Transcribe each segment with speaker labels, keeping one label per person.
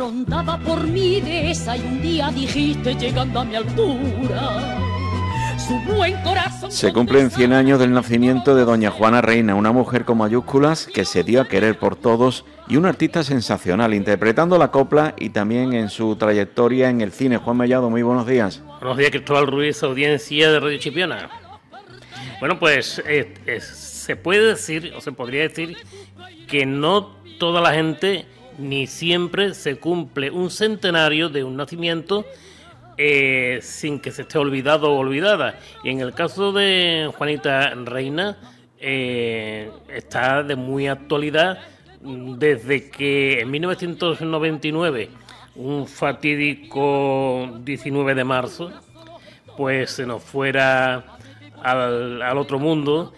Speaker 1: rondaba por mi dehesa y un día dijiste llegando a mi altura. Su buen corazón.
Speaker 2: Se cumplen 100 años del nacimiento de doña Juana Reina, una mujer con mayúsculas que se dio a querer por todos y una artista sensacional, interpretando la copla y también en su trayectoria en el cine. Juan Mellado, muy buenos días.
Speaker 3: Buenos días, Cristóbal Ruiz, audiencia de Radio Chipiona. Bueno, pues se puede decir, o se podría decir, que no toda la gente ni siempre se cumple un centenario de un nacimiento sin que se esté olvidado o olvidada. Y en el caso de Juanita Reina, está de muy actualidad desde que en 1999, un fatídico 19 de marzo, pues se nos fuera al otro mundo,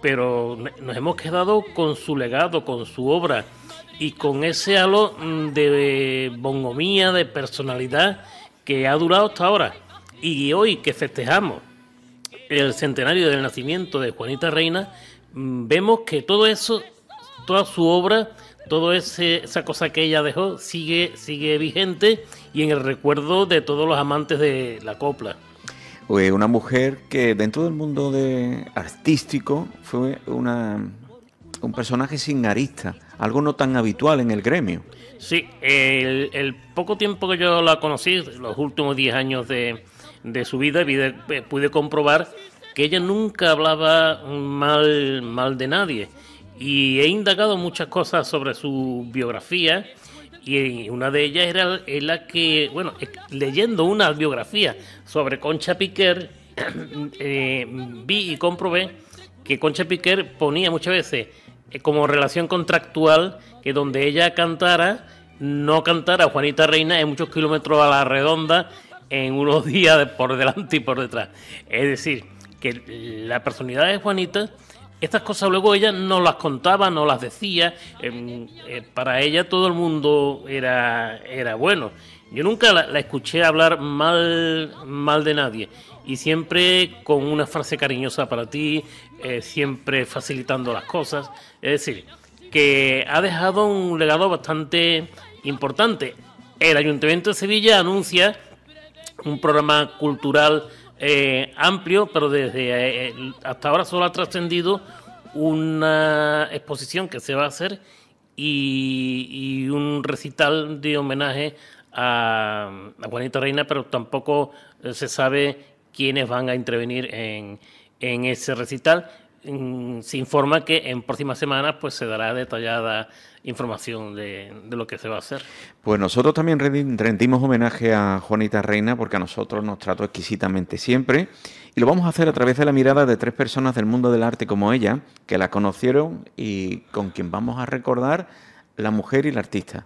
Speaker 3: pero nos hemos quedado con su legado, con su obra y con ese halo de bonhomía, de personalidad que ha durado hasta ahora. Y hoy que festejamos el centenario del nacimiento de Juanita Reina, vemos que todo eso, toda su obra, toda esa cosa que ella dejó sigue vigente y en el recuerdo de todos los amantes de la copla.
Speaker 2: Una mujer que dentro del mundo artístico fue un personaje sin arista, algo no tan habitual en el gremio.
Speaker 3: Sí, el poco tiempo que yo la conocí, los últimos 10 años de su vida, pude comprobar que ella nunca hablaba mal de nadie. Y he indagado muchas cosas sobre su biografía, y una de ellas era la que, bueno, leyendo una biografía sobre Concha Piquer, vi y comprobé que Concha Piquer ponía muchas veces como relación contractual que donde ella no cantara Juanita Reina en muchos kilómetros a la redonda en unos días por delante y por detrás. Es decir, que la personalidad de Juanita, estas cosas luego ella no las contaba, no las decía. Para ella todo el mundo era bueno. Yo nunca la escuché hablar mal de nadie, y siempre con una frase cariñosa para ti, siempre facilitando las cosas. Es decir, que ha dejado un legado bastante importante. El Ayuntamiento de Sevilla anuncia un programa cultural amplio, pero desde hasta ahora solo ha trascendido una exposición que se va a hacer y un recital de homenaje a Juanita Reina, pero tampoco se sabe quiénes van a intervenir en ese recital. Se informa que en próximas semanas pues se dará detallada información de lo que se va a hacer.
Speaker 2: Pues nosotros también rendimos homenaje a Juanita Reina, porque a nosotros nos trató exquisitamente siempre, y lo vamos a hacer a través de la mirada de 3 personas del mundo del arte como ella, que la conocieron y con quien vamos a recordar la mujer y la artista.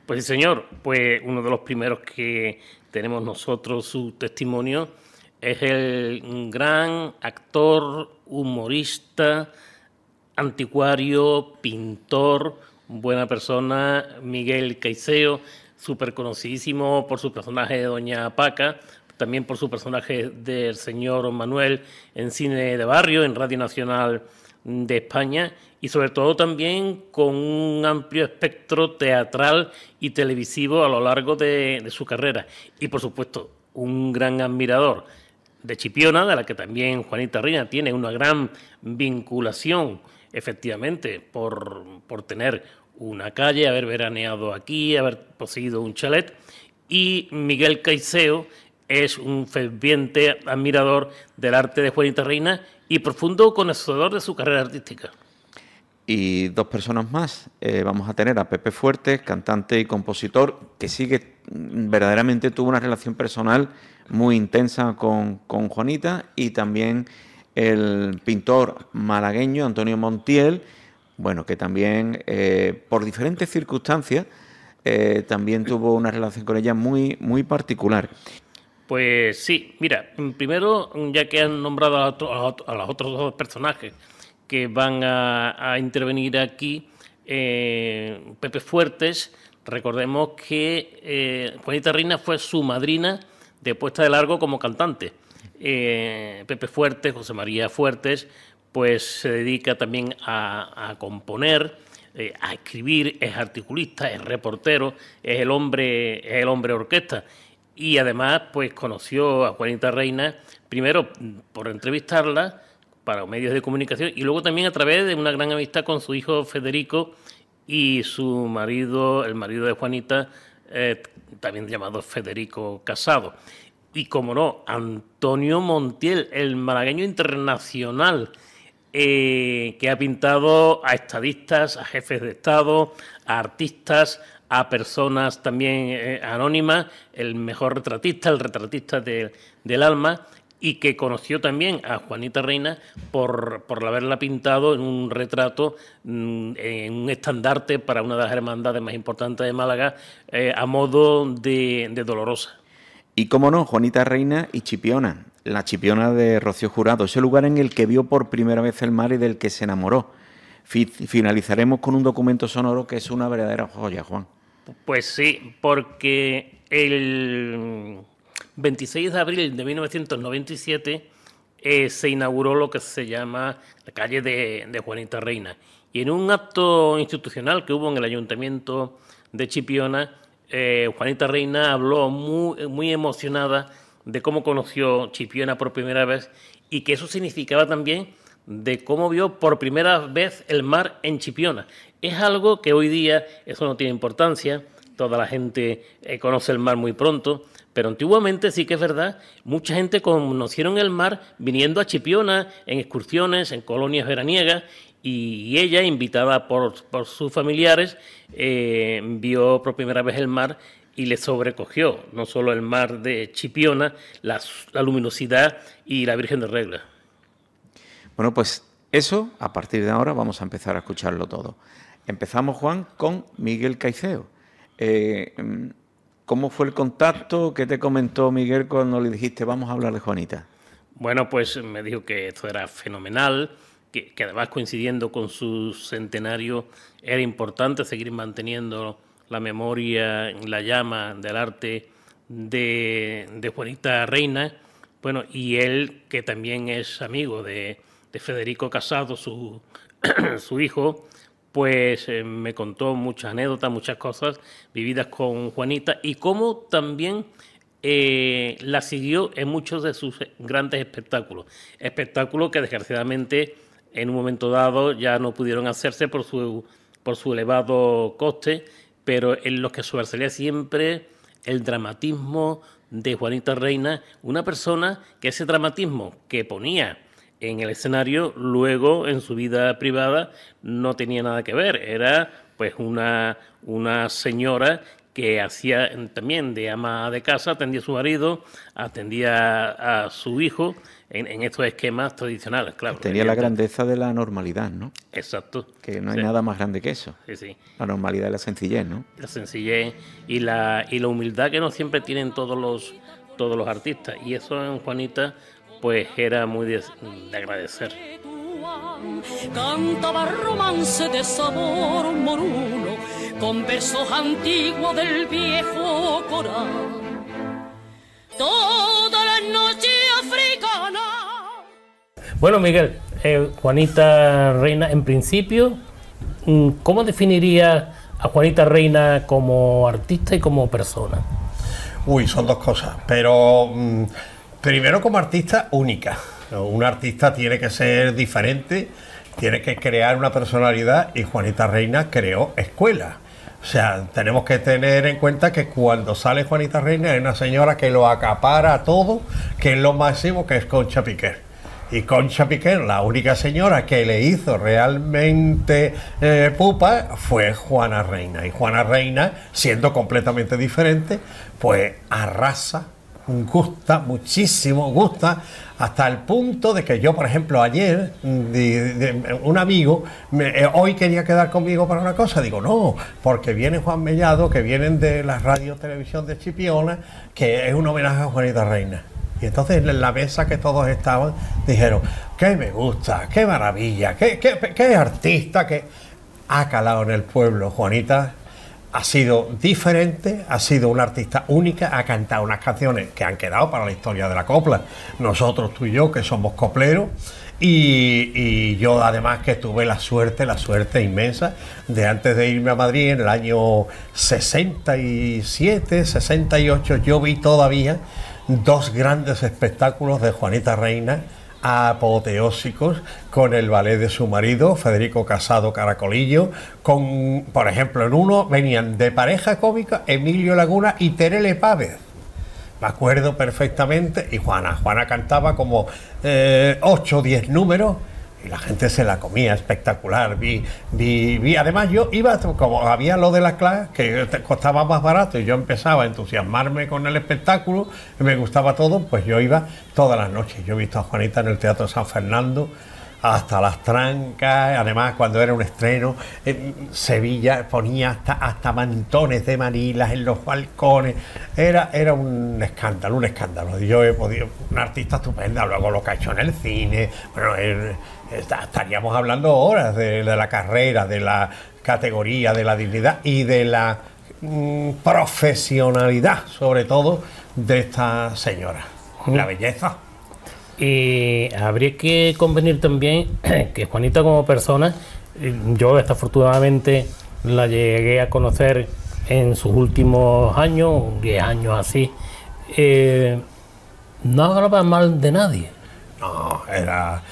Speaker 3: Pues sí, señor, pues uno de los primeros que tenemos nosotros su testimonio es el gran actor, humorista, anticuario, pintor, buena persona, Miguel Caiceo, súper conocidísimo por su personaje de Doña Paca, también por su personaje del señor Manuel en Cine de Barrio, en Radio Nacional de España, y sobre todo también con un amplio espectro teatral y televisivo a lo largo de su carrera. Y por supuesto, un gran admirador de Chipiona, de la que también Juanita Reina tiene una gran vinculación, efectivamente, por tener una calle, haber veraneado aquí, haber poseído un chalet. Y Miguel Caiceo es un ferviente admirador del arte de Juanita Reina y profundo conocedor de su carrera artística.
Speaker 2: Y 2 personas más. Vamos a tener a Pepe Fuertes, cantante y compositor, que verdaderamente tuvo una relación personal muy intensa con Juanita, y también el pintor malagueño Antonio Montiel, bueno, que también por diferentes circunstancias también tuvo una relación con ella muy, muy particular.
Speaker 3: Pues sí, mira, primero, ya que han nombrado a los otros 2 personajes que van a intervenir aquí, Pepe Fuertes, recordemos que Juanita Reina fue su madrina de puesta de largo como cantante. Pepe Fuertes, José María Fuertes, pues se dedica también a componer, a escribir, es articulista, es reportero, es el hombre orquesta. Y además, pues conoció a Juanita Reina, primero por entrevistarla para medios de comunicación y luego también a través de una gran amistad con su hijo Federico y su marido, el marido de Juanita, también llamado Federico Casado. Y como no, Antonio Montiel, el malagueño internacional, que ha pintado a estadistas, a jefes de Estado, a artistas, a personas también anónimas, el mejor retratista, el retratista del alma, y que conoció también a Juanita Reina por haberla pintado en un retrato, en un estandarte para una de las hermandades más importantes de Málaga, a modo de Dolorosa.
Speaker 2: Y cómo no, Juanita Reina y Chipiona, la Chipiona de Rocío Jurado, ese lugar en el que vio por primera vez el mar y del que se enamoró. Finalizaremos con un documento sonoro que es una verdadera joya, Juan.
Speaker 3: Pues sí, porque el 26 de abril de 1997 se inauguró lo que se llama la calle de Juanita Reina. Y en un acto institucional que hubo en el Ayuntamiento de Chipiona, Juanita Reina habló muy emocionada de cómo conoció Chipiona por primera vez y que eso significaba también de cómo vio por primera vez el mar en Chipiona. Es algo que hoy día eso no tiene importancia, toda la gente conoce el mar muy pronto, pero antiguamente sí que es verdad, mucha gente conocieron el mar viniendo a Chipiona en excursiones, en colonias veraniegas, y ella, invitada por sus familiares, vio por primera vez el mar y le sobrecogió no solo el mar de Chipiona, la luminosidad y la Virgen de Regla.
Speaker 2: Bueno, pues eso, a partir de ahora, vamos a empezar a escucharlo todo. Empezamos, Juan, con Miguel Caicedo. ¿Cómo fue el contacto? ¿Qué te comentó Miguel cuando le dijiste vamos a hablar de Juanita?
Speaker 3: Bueno, pues me dijo que esto era fenomenal, que además coincidiendo con su centenario era importante seguir manteniendo la memoria, la llama del arte de Juanita Reina. Bueno, y él, que también es amigo de Federico Casado, su hijo, pues me contó muchas anécdotas, muchas cosas vividas con Juanita y cómo también la siguió en muchos de sus grandes espectáculos. Espectáculos que desgraciadamente en un momento dado ya no pudieron hacerse por su elevado coste, pero en los que sobresalía siempre el dramatismo de Juanita Reina, una persona que ese dramatismo que ponía en el escenario, luego en su vida privada no tenía nada que ver. Era pues una señora que hacía también de ama de casa, atendía a su marido, atendía a su hijo en estos esquemas tradicionales, claro.
Speaker 2: Tenía la grandeza de la normalidad, ¿no?
Speaker 3: Exacto.
Speaker 2: Que no hay nada más grande que eso.
Speaker 3: Sí, sí.
Speaker 2: La normalidad y la sencillez, ¿no?
Speaker 3: La sencillez y la humildad que no siempre tienen todos los artistas. Y eso en Juanita pues era muy de agradecer.
Speaker 1: Cantaba romance de sabor moruno con versos antiguos del viejo Corán. Toda la noche africana.
Speaker 3: Bueno, Miguel, Juanita Reina, en principio, ¿cómo definirías a Juanita Reina como artista y como persona?
Speaker 4: Uy, son dos cosas, pero primero como artista única. Un artista tiene que ser diferente, tiene que crear una personalidad y Juanita Reina creó escuela. O sea, tenemos que tener en cuenta que cuando sale Juanita Reina es una señora que lo acapara todo, que es lo máximo, que es Concha Piquer. Y Concha Piquer, la única señora que le hizo realmente pupa, fue Juana Reina. Y Juana Reina, siendo completamente diferente, pues arrasa, gusta muchísimo, gusta hasta el punto de que yo, por ejemplo, ayer un amigo hoy quería quedar conmigo para una cosa, digo no, porque viene Juan Mellado, que vienen de la radio televisión de Chipiona, que es un homenaje a Juanita Reina. Y entonces en la mesa que todos estaban dijeron, qué me gusta, qué maravilla, qué artista, que ha calado en el pueblo. Juanita ha sido diferente, ha sido una artista única, ha cantado unas canciones que han quedado para la historia de la copla. Nosotros, tú y yo, que somos copleros, y yo además que tuve la suerte inmensa de, antes de irme a Madrid en el año 67, 68, yo vi todavía 2 grandes espectáculos de Juanita Reina, apoteósicos, con el ballet de su marido, Federico Casado Caracolillo, con, por ejemplo, en uno venían de pareja cómica Emilio Laguna y Terele Pávez. Me acuerdo perfectamente, y Juana cantaba como 8 o 10 números, y la gente se la comía, espectacular. Además yo iba, como había lo de la clase, que costaba más barato, y yo empezaba a entusiasmarme con el espectáculo, y me gustaba todo, pues yo iba todas las noches. Yo he visto a Juanita en el Teatro San Fernando, hasta las trancas. Además, cuando era un estreno, en Sevilla ponía hasta mantones de manilas en los balcones. Era un escándalo. Yo he podido, una artista estupenda. Luego lo que ha hecho en el cine. Bueno, estaríamos hablando horas de la carrera, de la categoría, de la dignidad y de la profesionalidad, sobre todo, de esta señora. La belleza.
Speaker 3: Y habría que convenir también que Juanita como persona, yo desafortunadamente la llegué a conocer en sus últimos años, 10 años así, no hablaba mal de nadie.
Speaker 4: No, era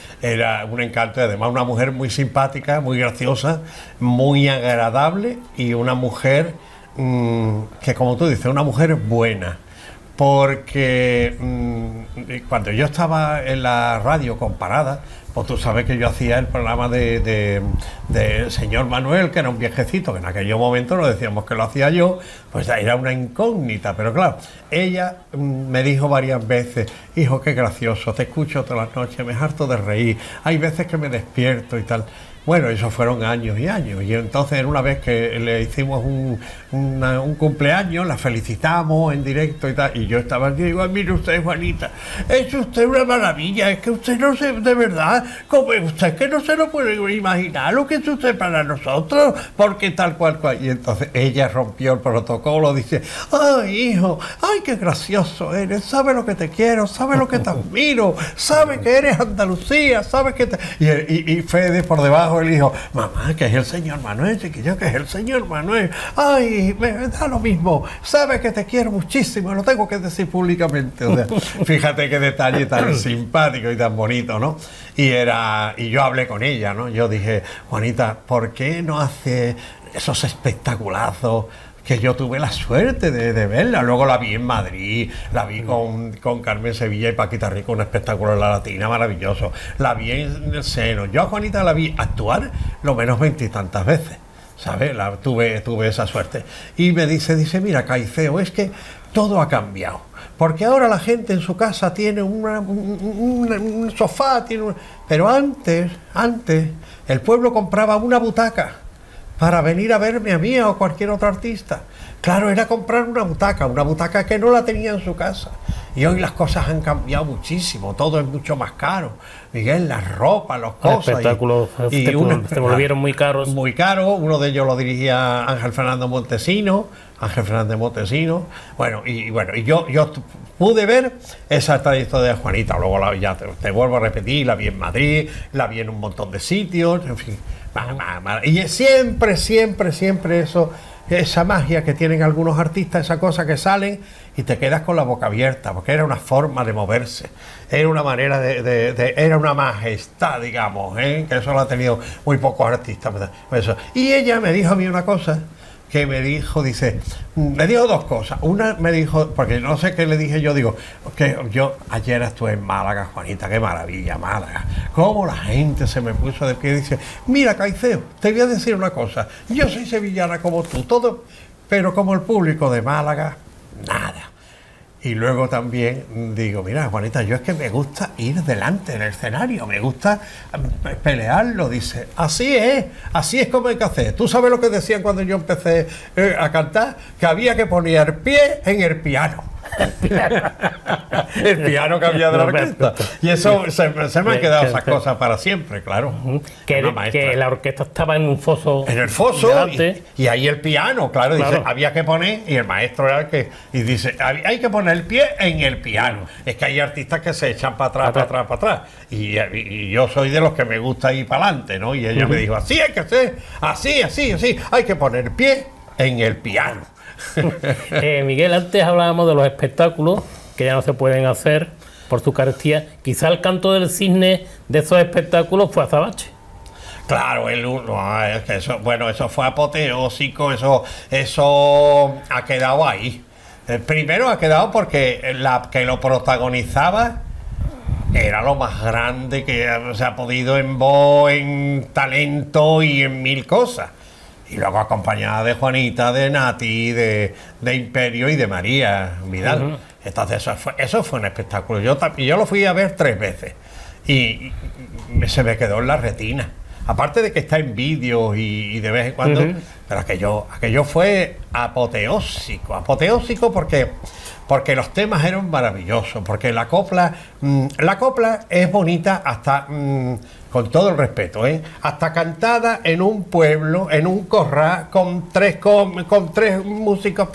Speaker 4: un encanto, además una mujer muy simpática, muy graciosa, muy agradable, y una mujer que, como tú dices, una mujer buena. Porque cuando yo estaba en la radio con Parada, pues tú sabes que yo hacía el programa de señor Manuel, que era un viejecito, que en aquel momento no decíamos que lo hacía yo, pues era una incógnita. Pero claro, ella me dijo varias veces: hijo, qué gracioso, te escucho todas las noches, me harto de reír, hay veces que me despierto y tal. Bueno, eso fueron años y años, y entonces una vez que le hicimos un cumpleaños, la felicitamos en directo y tal, y yo estaba aquí y digo: mire usted, Juanita, es usted una maravilla, es que usted no se, de verdad, como usted que no se lo puede imaginar lo que es usted para nosotros, porque tal cual. Y entonces ella rompió el protocolo, dice: ay, hijo, ay, qué gracioso eres, sabe lo que te quiero, sabe lo que te admiro, sabe que eres Andalucía, sabe que te... Y Fede por debajo, él dijo: mamá, que es el señor Manuel, chiquillo, que es el señor Manuel. Ay, me da lo mismo, sabe que te quiero muchísimo, lo tengo que decir públicamente. O sea, fíjate qué detalle tan simpático y tan bonito, ¿no? Y yo hablé con ella, ¿no? Yo dije: Juanita, ¿por qué no hace esos espectaculazos que yo tuve la suerte de verla? Luego la vi en Madrid, la vi con Carmen Sevilla y Paquita Rico, un espectáculo en La Latina maravilloso, la vi en el Seno. Yo a Juanita la vi actuar lo menos 20 y tantas veces, ¿sabes? Tuve esa suerte. Y me dice: mira, Caicedo, es que todo ha cambiado, porque ahora la gente en su casa tiene un sofá, pero antes el pueblo compraba una butaca para venir a verme a mí o a cualquier otro artista. Claro, era comprar una butaca que no la tenía en su casa. Y hoy las cosas han cambiado muchísimo, todo es mucho más caro. Miguel, las ropas, los cosas.
Speaker 3: Los espectáculos se volvieron muy caros.
Speaker 4: Muy caros, uno de ellos lo dirigía Ángel Fernández Montesino. Bueno, y yo pude ver esa trayectoria de Juanita. Luego ya te vuelvo a repetir, la vi en Madrid, la vi en un montón de sitios, en fin. Y es siempre eso, esa magia que tienen algunos artistas, esa cosa que salen y te quedas con la boca abierta, porque era una forma de moverse, era una manera era una majestad, digamos, que eso lo han tenido muy pocos artistas. Eso. Y ella me dijo a mí una cosa, que me dijo dos cosas. Una me dijo, porque no sé qué le dije yo, digo, que yo ayer estuve en Málaga, Juanita, qué maravilla Málaga, cómo la gente se me puso de pie y dice: mira, Caicedo, te voy a decir una cosa, yo soy sevillana como tú, todo, pero como el público de Málaga, nada. Y luego también digo: mira, Juanita, yo es que me gusta ir delante del escenario, me gusta pelearlo. Dice: así es como hay que hacer. ¿Tú sabes lo que decían cuando yo empecé a cantar? Que había que poner pie en el piano. El piano cambia de la orquesta. Y eso se me han quedado esas cosas para siempre, claro.
Speaker 3: Que la orquesta estaba en un foso.
Speaker 4: En el foso, y ahí el piano, claro, dice, había que poner, y el maestro era el que, y dice, hay que poner el pie en el piano. Es que hay artistas que se echan para atrás, para atrás. Y yo soy de los que me gusta ir para adelante, ¿no? Y ella me dijo, así hay que hacer, así, hay que poner el pie en el piano.
Speaker 3: Miguel, antes hablábamos de los espectáculos que ya no se pueden hacer por su carestía. Quizá el canto del cisne de esos espectáculos fue Azabache.
Speaker 4: Claro, es que eso fue apoteósico, eso ha quedado ahí. Primero ha quedado porque la que lo protagonizaba era lo más grande que se ha podido en voz, en talento y en mil cosas. Y luego acompañada de Juanita, de Nati, de Imperio y de María Vidal. Entonces eso fue un espectáculo. Yo lo fui a ver 3 veces y se me quedó en la retina. Aparte de que está en vídeos y de vez en cuando, pero aquello fue apoteósico porque los temas eran maravillosos, porque la copla es bonita hasta, con todo el respeto, hasta cantada en un pueblo, en un corral, con tres músicos,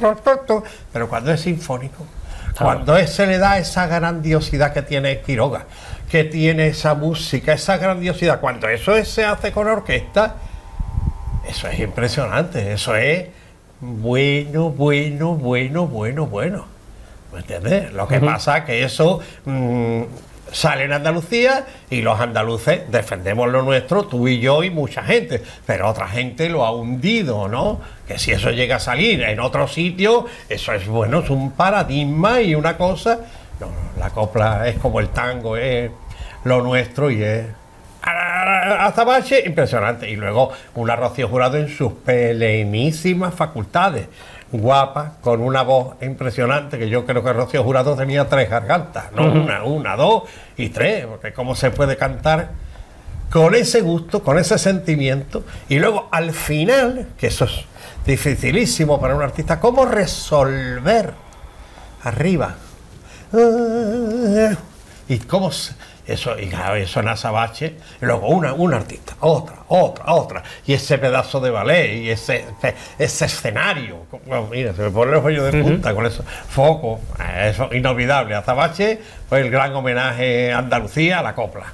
Speaker 4: pero cuando es sinfónico, cuando se le da esa grandiosidad que tiene Quiroga, que tiene esa música, esa grandiosidad, cuando eso se hace con orquesta, eso es impresionante, eso es bueno. ¿Me entiendes? Lo que pasa es que eso sale en Andalucía y los andaluces defendemos lo nuestro, tú y yo y mucha gente, pero otra gente lo ha hundido, ¿no? Que si eso llega a salir en otro sitio, eso es bueno, es un paradigma y una cosa. No, la copla es como el tango, es lo nuestro y es Azabache, impresionante. Y luego una Rocío Jurado en sus plenísimas facultades, guapa, con una voz impresionante, que yo creo que Rocío Jurado tenía 3 gargantas, no una, 2 y 3, porque cómo se puede cantar con ese gusto, con ese sentimiento, y luego al final, que eso es dificilísimo para un artista, cómo resolver arriba y cómo eso, y claro, eso en Azabache, y luego un artista, otra, y ese pedazo de ballet, y ese escenario, mira, se me pone los vellos de punta con eso, foco, eso inolvidable. Azabache fue el gran homenaje a Andalucía, a la copla.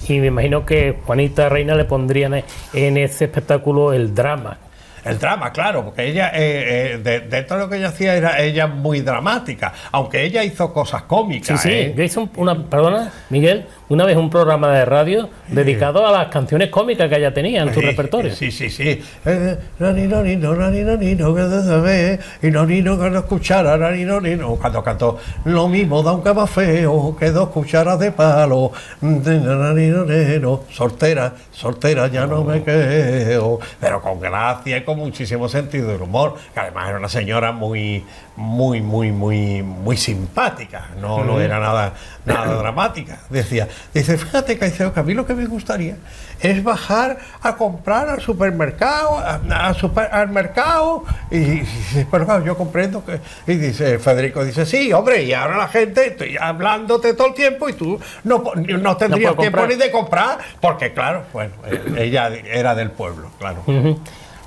Speaker 3: Y me imagino que Juanita Reina le pondrían en ese espectáculo el drama.
Speaker 4: El drama, claro, porque ella, dentro de lo que ella hacía, era ella muy dramática, aunque ella hizo cosas cómicas.
Speaker 3: Sí, yo hice perdona, Miguel, una vez un programa de radio dedicado a las canciones cómicas que ella tenía en su repertorio.
Speaker 4: Sí. Cuando cantó lo mismo da un cama feo que 2 cucharas de palo, soltera ya no me quedo, pero con gracia y con muchísimo sentido del humor, que además era una señora muy simpática, no era nada dramática. Dice, fíjate que a mí lo que me gustaría es bajar a comprar al supermercado, al mercado, y dice, pero claro, yo comprendo que, y dice Federico, dice, sí, hombre, y ahora la gente, estoy hablándote todo el tiempo y tú no tendrías tiempo ni de comprar, porque claro, bueno, ella era del pueblo, claro.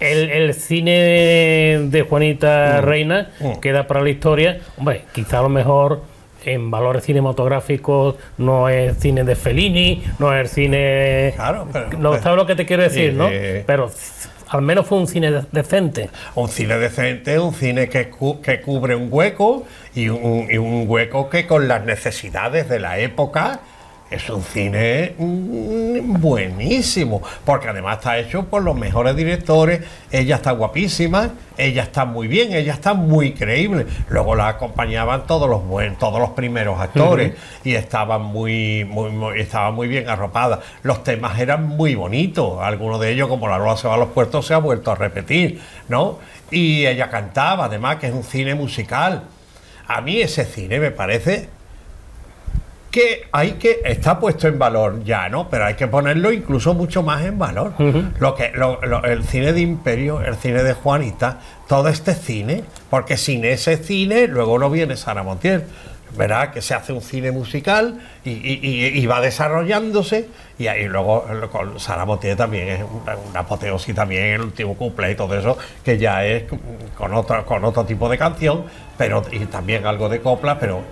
Speaker 3: El cine de Juanita Reina queda para la historia. Hombre, quizá a lo mejor en valores cinematográficos no es cine de Fellini, no es cine... Claro, pero... No, ¿sabes lo que te quiero decir, no? Pero al menos fue un cine decente.
Speaker 4: Un cine decente, un cine que cubre un hueco y un hueco que con las necesidades de la época... Es un cine buenísimo, porque además está hecho por los mejores directores. Ella está guapísima, ella está muy bien, ella está muy creíble. Luego la acompañaban todos los primeros actores y estaban muy bien arropadas. Los temas eran muy bonitos, algunos de ellos, como La Lola se va a los puertos, se ha vuelto a repetir, ¿no? Y ella cantaba, además, que es un cine musical. A mí ese cine me parece que está puesto en valor ya, ¿no? Pero hay que ponerlo incluso mucho más en valor. El cine de Imperio, el cine de Juanita, todo este cine, porque sin ese cine luego no viene Sara Montiel. Verá que se hace un cine musical y va desarrollándose, y ahí luego con Sara Montiel también es una apoteosis, también el último couple y todo eso, que ya es con otro tipo de canción, pero y también algo de copla, pero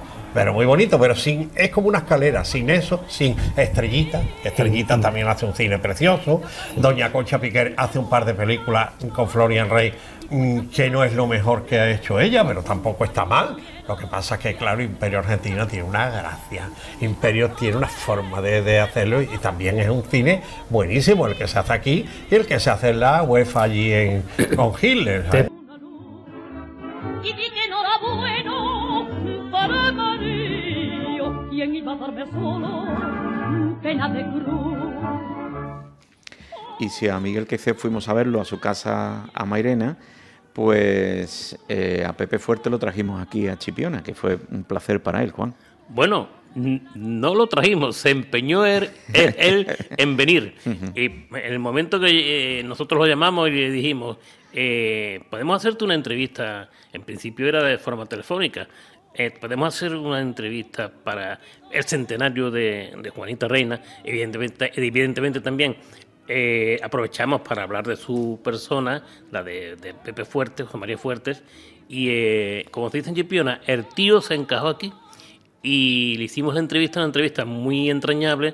Speaker 4: muy bonito, pero es como una escalera, sin eso, sin Estrellita. Estrellita también hace un cine precioso. Doña Concha Piquer hace un par de películas con Florian Rey, que no es lo mejor que ha hecho ella, pero tampoco está mal. Lo que pasa es que, claro, Imperio Argentina tiene una gracia, Imperio tiene una forma de hacerlo, y también es un cine buenísimo el que se hace aquí y el que se hace en la UEFA allí con Hitler, ¿sabes?
Speaker 1: Y di que enhorabuena para María, quien iba a darme solo pena de cruz.
Speaker 2: Y si a Miguel Quece fuimos a verlo a su casa a Mairena, pues a Pepe Fuerte lo trajimos aquí a Chipiona, que fue un placer para él, Juan.
Speaker 3: Bueno, no lo trajimos, se empeñó él en venir. Y en el momento que nosotros lo llamamos y le dijimos, podemos hacerte una entrevista, en principio era de forma telefónica, podemos hacer una entrevista para el centenario de Juanita Reina, evidentemente también. Aprovechamos para hablar de su persona, la de Pepe Fuertes, José María Fuertes, y como se dice en Chipiona, el tío se encajó aquí y le hicimos una entrevista muy entrañable.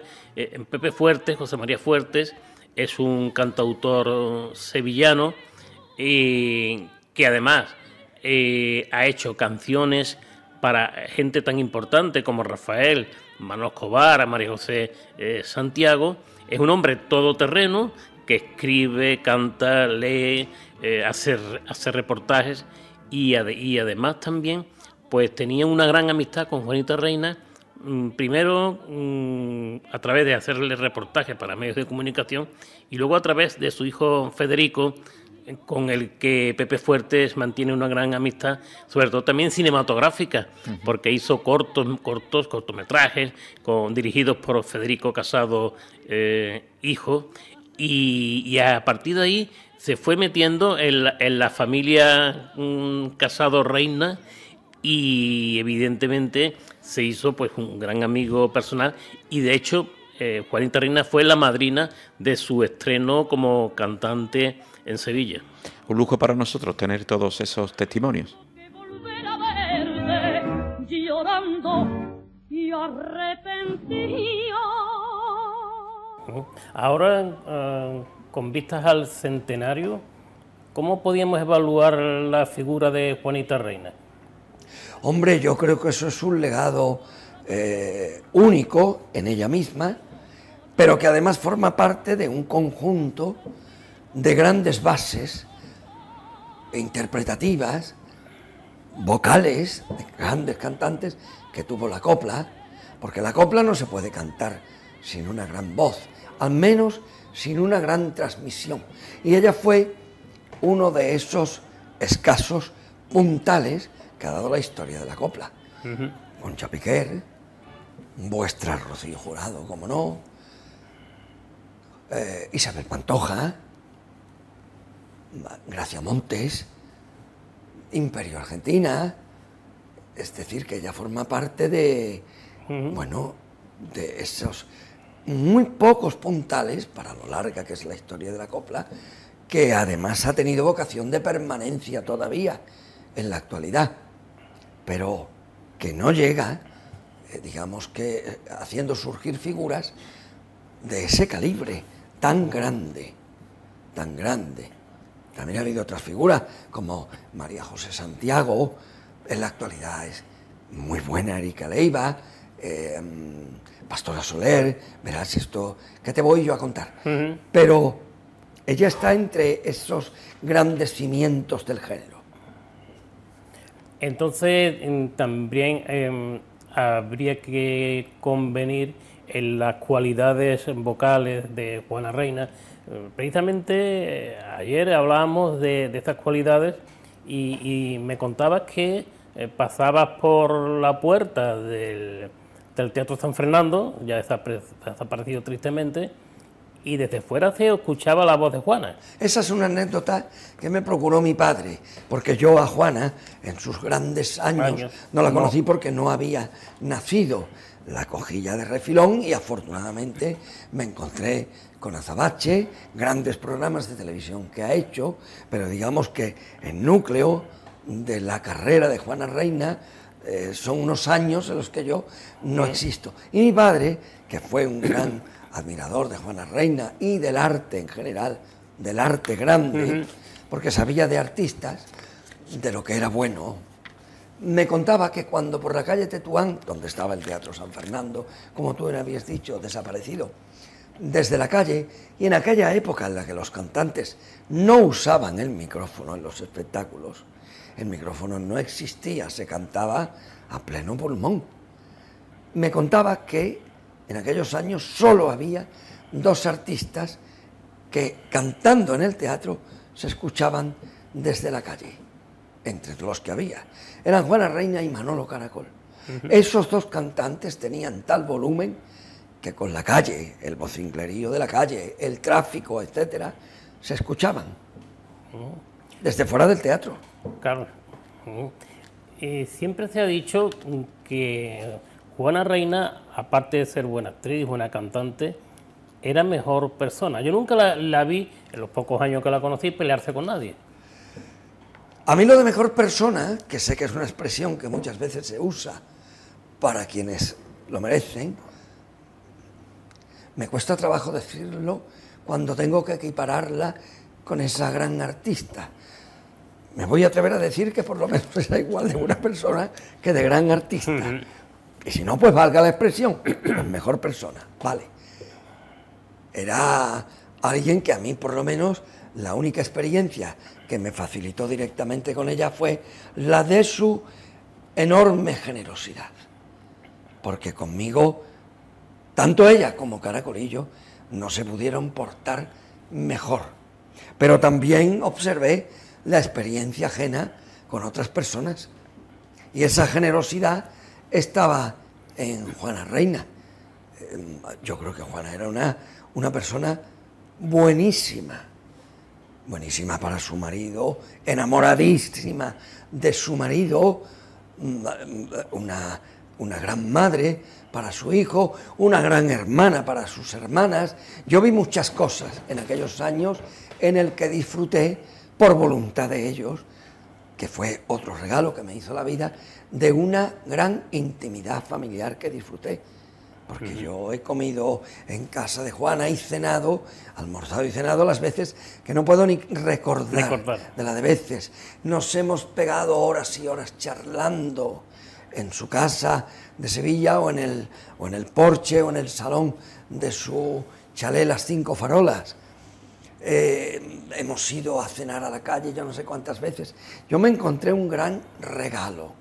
Speaker 3: Pepe Fuertes, José María Fuertes, es un cantautor sevillano que además ha hecho canciones para gente tan importante como Rafael, Manolo Escobar, María José Santiago. Es un hombre todoterreno que escribe, canta, lee, hace reportajes y además también pues tenía una gran amistad con Juanita Reina, primero a través de hacerle reportajes para medios de comunicación y luego a través de su hijo Federico, con el que Pepe Fuertes mantiene una gran amistad, sobre todo también cinematográfica, porque hizo cortometrajes dirigidos por Federico Casado, hijo, y a partir de ahí se fue metiendo en la familia Casado Reina, y evidentemente se hizo pues un gran amigo personal, y de hecho Juanita Reina fue la madrina de su estreno como cantante en Sevilla.
Speaker 2: Un lujo para nosotros tener todos esos testimonios.
Speaker 1: Volver a verte llorando y arrepentido.
Speaker 3: Ahora, con vistas al centenario, ¿cómo podíamos evaluar la figura de Juanita Reina?
Speaker 5: Hombre, yo creo que eso es un legado único en ella misma, pero que además forma parte de un conjunto de grandes bases interpretativas, vocales, de grandes cantantes que tuvo la copla, porque la copla no se puede cantar sin una gran voz, al menos sin una gran transmisión. Y ella fue uno de esos escasos puntales que ha dado la historia de la copla. Concha Piquer, vuestra Rocío Jurado, como no, Isabel Pantoja, Gracia Montes, Imperio Argentina, es decir, que ella forma parte de, bueno, de esos muy pocos puntales, para lo larga que es la historia de la copla, que además ha tenido vocación de permanencia todavía en la actualidad, pero que no llega, digamos que haciendo surgir figuras de ese calibre tan grande, tan grande. También ha habido otras figuras como María José Santiago, en la actualidad es muy buena Erika Leiva, Pastora Soler, verás esto que te voy yo a contar. Pero ella está entre esos grandes cimientos del género.
Speaker 3: Entonces también habría que convenir en las cualidades vocales de Juana Reina. Precisamente ayer hablábamos de estas cualidades y me contabas que pasabas por la puerta del del Teatro San Fernando, ya desaparecido tristemente, y desde fuera se escuchaba la voz de Juana.
Speaker 5: Esa es una anécdota que me procuró mi padre, porque yo a Juana, en sus grandes años, no la conocí porque no había nacido. La cogí ya de refilón y afortunadamente me encontré con Azabache, grandes programas de televisión que ha hecho, pero digamos que el núcleo de la carrera de Juana Reina son unos años en los que yo no existo. Y mi padre, que fue un gran admirador de Juana Reina y del arte en general, del arte grande, porque sabía de artistas, de lo que era bueno, me contaba que cuando por la calle Tetuán, donde estaba el Teatro San Fernando, como tú me habías dicho, desaparecido, desde la calle, y en aquella época en la que los cantantes no usaban el micrófono en los espectáculos, el micrófono no existía, se cantaba a pleno pulmón. Me contaba que en aquellos años solo había 2 artistas que cantando en el teatro se escuchaban desde la calle, entre los que había. Eran Juana Reina y Manolo Caracol. Esos 2 cantantes tenían tal volumen que con la calle, el vocinclerío de la calle, el tráfico, etcétera, se escuchaban desde fuera del teatro.
Speaker 3: Claro. Siempre se ha dicho que Juana Reina, aparte de ser buena actriz, buena cantante, era mejor persona. Yo nunca la vi, en los pocos años que la conocí, pelearse con nadie.
Speaker 5: A mí lo de mejor persona, que sé que es una expresión que muchas veces se usa para quienes lo merecen, me cuesta trabajo decirlo cuando tengo que equipararla con esa gran artista. Me voy a atrever a decir que por lo menos era igual de buena persona que de gran artista. Y si no, pues valga la expresión, mejor persona, vale. Era alguien que a mí, por lo menos, la única experiencia que me facilitó directamente con ella fue la de su enorme generosidad. Porque conmigo, tanto ella como Caracolillo no se pudieron portar mejor. Pero también observé la experiencia ajena con otras personas. Y esa generosidad estaba en Juana Reina. Yo creo que Juana era una persona buenísima, buenísima para su marido, enamoradísima de su marido, una gran madre para su hijo, una gran hermana para sus hermanas. Yo vi muchas cosas en aquellos años en el que disfruté, por voluntad de ellos, que fue otro regalo que me hizo la vida, de una gran intimidad familiar que disfruté. Porque yo he comido en casa de Juana y cenado, almorzado y cenado las veces que no puedo ni recordar de la de veces. Nos hemos pegado horas y horas charlando en su casa de Sevilla o en el porche o en el salón de su chalet Las 5 Farolas. Hemos ido a cenar a la calle yo no sé cuántas veces. Yo me encontré un gran regalo,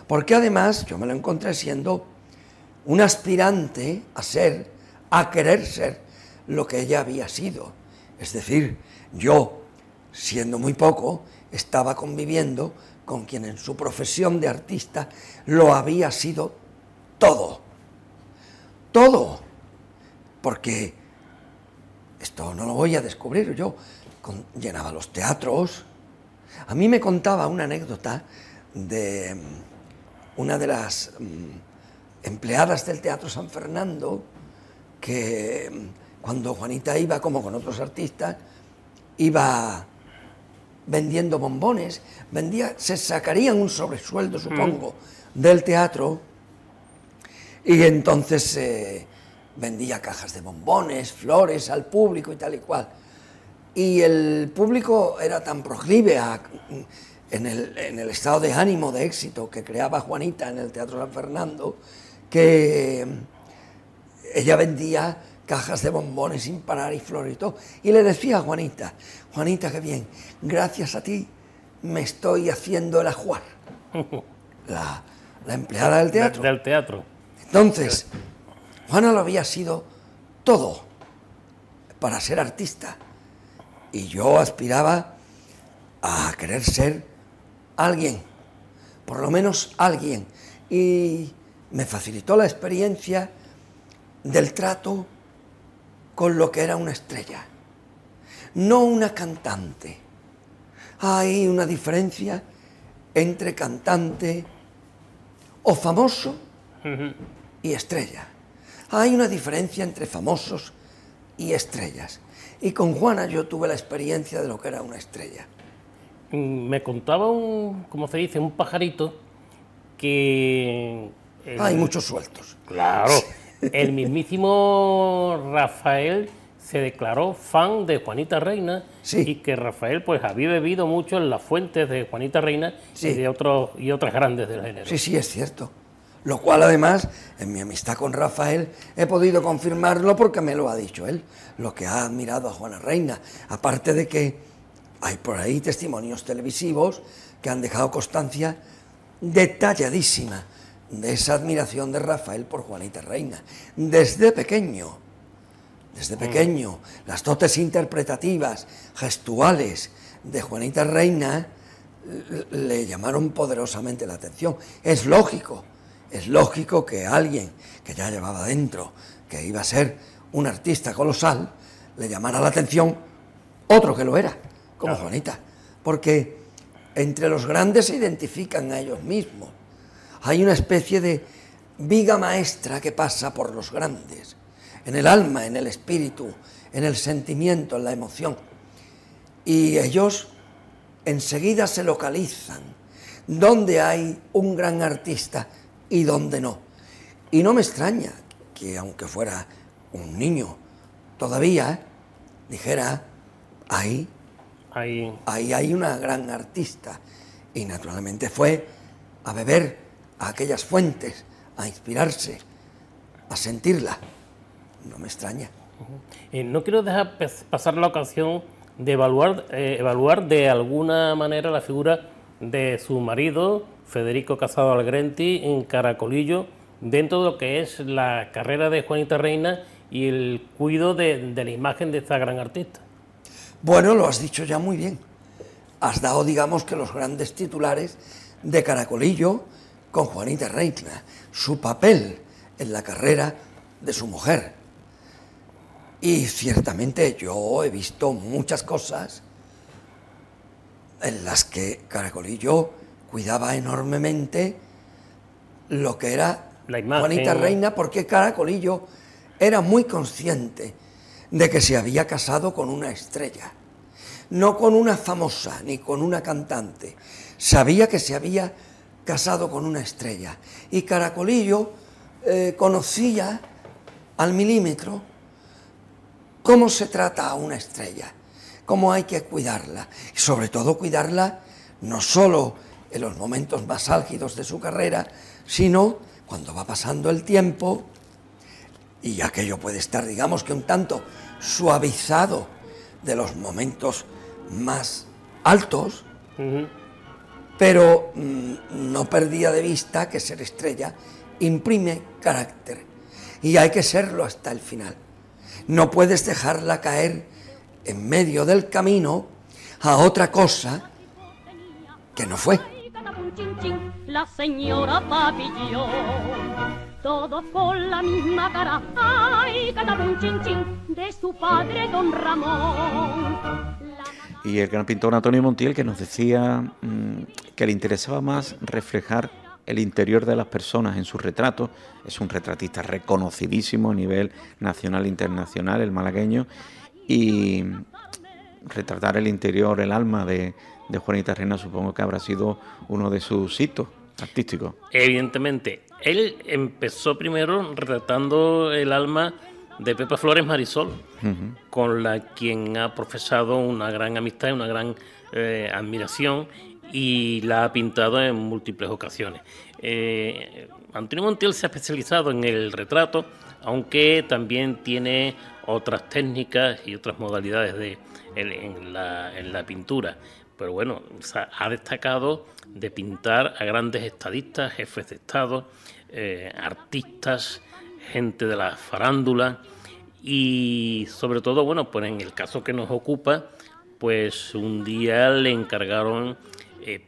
Speaker 5: porque además yo me lo encontré siendo un aspirante a querer ser lo que ella había sido. Es decir, yo, siendo muy poco, estaba conviviendo con quien en su profesión de artista lo había sido todo. Todo. Porque esto no lo voy a descubrir yo. Llenaba los teatros. A mí me contaba una anécdota de una de las empleadas del Teatro San Fernando, que cuando Juanita iba, como con otros artistas, iba vendiendo bombones, se sacarían un sobresueldo, supongo, del teatro, y entonces vendía cajas de bombones, flores al público y tal y cual. Y el público era tan proclive en el estado de ánimo, de éxito que creaba Juanita en el Teatro San Fernando, que ella vendía cajas de bombones sin parar y flores y todo. Y le decía a Juanita, Juanita, qué bien, gracias a ti me estoy haciendo el ajuar. La empleada del teatro.
Speaker 3: Del teatro.
Speaker 5: Entonces, Juana lo había sido todo para ser artista. Y yo aspiraba a querer ser alguien, por lo menos alguien. Y me facilitó la experiencia del trato con lo que era una estrella, no una cantante. Hay una diferencia entre cantante o famoso y estrella. Hay una diferencia entre famosos y estrellas. Y con Juana yo tuve la experiencia de lo que era una estrella.
Speaker 3: Me contaba como se dice, un pajarito que...
Speaker 5: Hay muchos sueltos.
Speaker 3: Claro, el mismísimo Rafael se declaró fan de Juanita Reina,
Speaker 5: sí,
Speaker 3: y que Rafael pues había bebido mucho en las fuentes de Juanita Reina,
Speaker 5: sí,
Speaker 3: y de otras grandes del género.
Speaker 5: Sí, sí, es cierto. Lo cual además, en mi amistad con Rafael, he podido confirmarlo porque me lo ha dicho él, lo que ha admirado a Juana Reina. Aparte de que hay por ahí testimonios televisivos que han dejado constancia detalladísima de esa admiración de Rafael por Juanita Reina. Desde pequeño, las dotes interpretativas, gestuales de Juanita Reina le llamaron poderosamente la atención. Es lógico que alguien que ya llevaba dentro, que iba a ser un artista colosal, le llamara la atención otro que lo era, como Juanita, porque entre los grandes se identifican a ellos mismos. Hay una especie de viga maestra que pasa por los grandes, en el alma, en el espíritu, en el sentimiento, en la emoción. Y ellos enseguida se localizan dónde hay un gran artista y dónde no. Y no me extraña que, aunque fuera un niño todavía, dijera, ahí hay una gran artista. Y naturalmente fue a beber a aquellas fuentes, a inspirarse, a sentirla. No me extraña.
Speaker 3: No quiero dejar pasar la ocasión de evaluar de alguna manera la figura de su marido, Federico Casado Algrenti, en Caracolillo, dentro de lo que es la carrera de Juanita Reina y el cuidado de la imagen de esta gran artista.
Speaker 5: Bueno, lo has dicho ya muy bien. Has dado, digamos, que los grandes titulares de Caracolillo con Juanita Reina, su papel en la carrera de su mujer. Y ciertamente yo he visto muchas cosas en las que Caracolillo cuidaba enormemente lo que era
Speaker 3: la imagen.
Speaker 5: Juanita Reina, porque Caracolillo era muy consciente de que se había casado con una estrella, no con una famosa ni con una cantante. Sabía que se había casado con una estrella, y Caracolillo conocía al milímetro cómo se trata a una estrella, cómo hay que cuidarla, y sobre todo cuidarla no solo en los momentos más álgidos de su carrera, sino cuando va pasando el tiempo y aquello puede estar, digamos que un tanto suavizado de los momentos más altos, pero no perdía de vista que ser estrella imprime carácter y hay que serlo hasta el final. No puedes dejarla caer en medio del camino a otra cosa que no fue.
Speaker 1: La señora Papillón, todos con la misma cara, ay, cantaba un chin chin de su padre don Ramón.
Speaker 2: Y el gran pintor Antonio Montiel, que nos decía que le interesaba más reflejar el interior de las personas en sus retratos. Es un retratista reconocidísimo a nivel nacional e internacional, el malagueño, y retratar el interior, el alma de Juanita Reina, supongo que habrá sido uno de sus hitos artísticos.
Speaker 3: Evidentemente, él empezó primero retratando el alma de Pepa Flores Marisol, con la quien ha profesado una gran amistad y una gran admiración, y la ha pintado en múltiples ocasiones. Antonio Montiel se ha especializado en el retrato, aunque también tiene otras técnicas y otras modalidades en la pintura. Pero bueno, ha destacado de pintar a grandes estadistas, jefes de Estado, artistas, gente de la farándula, y sobre todo, bueno, pues en el caso que nos ocupa, pues un día le encargaron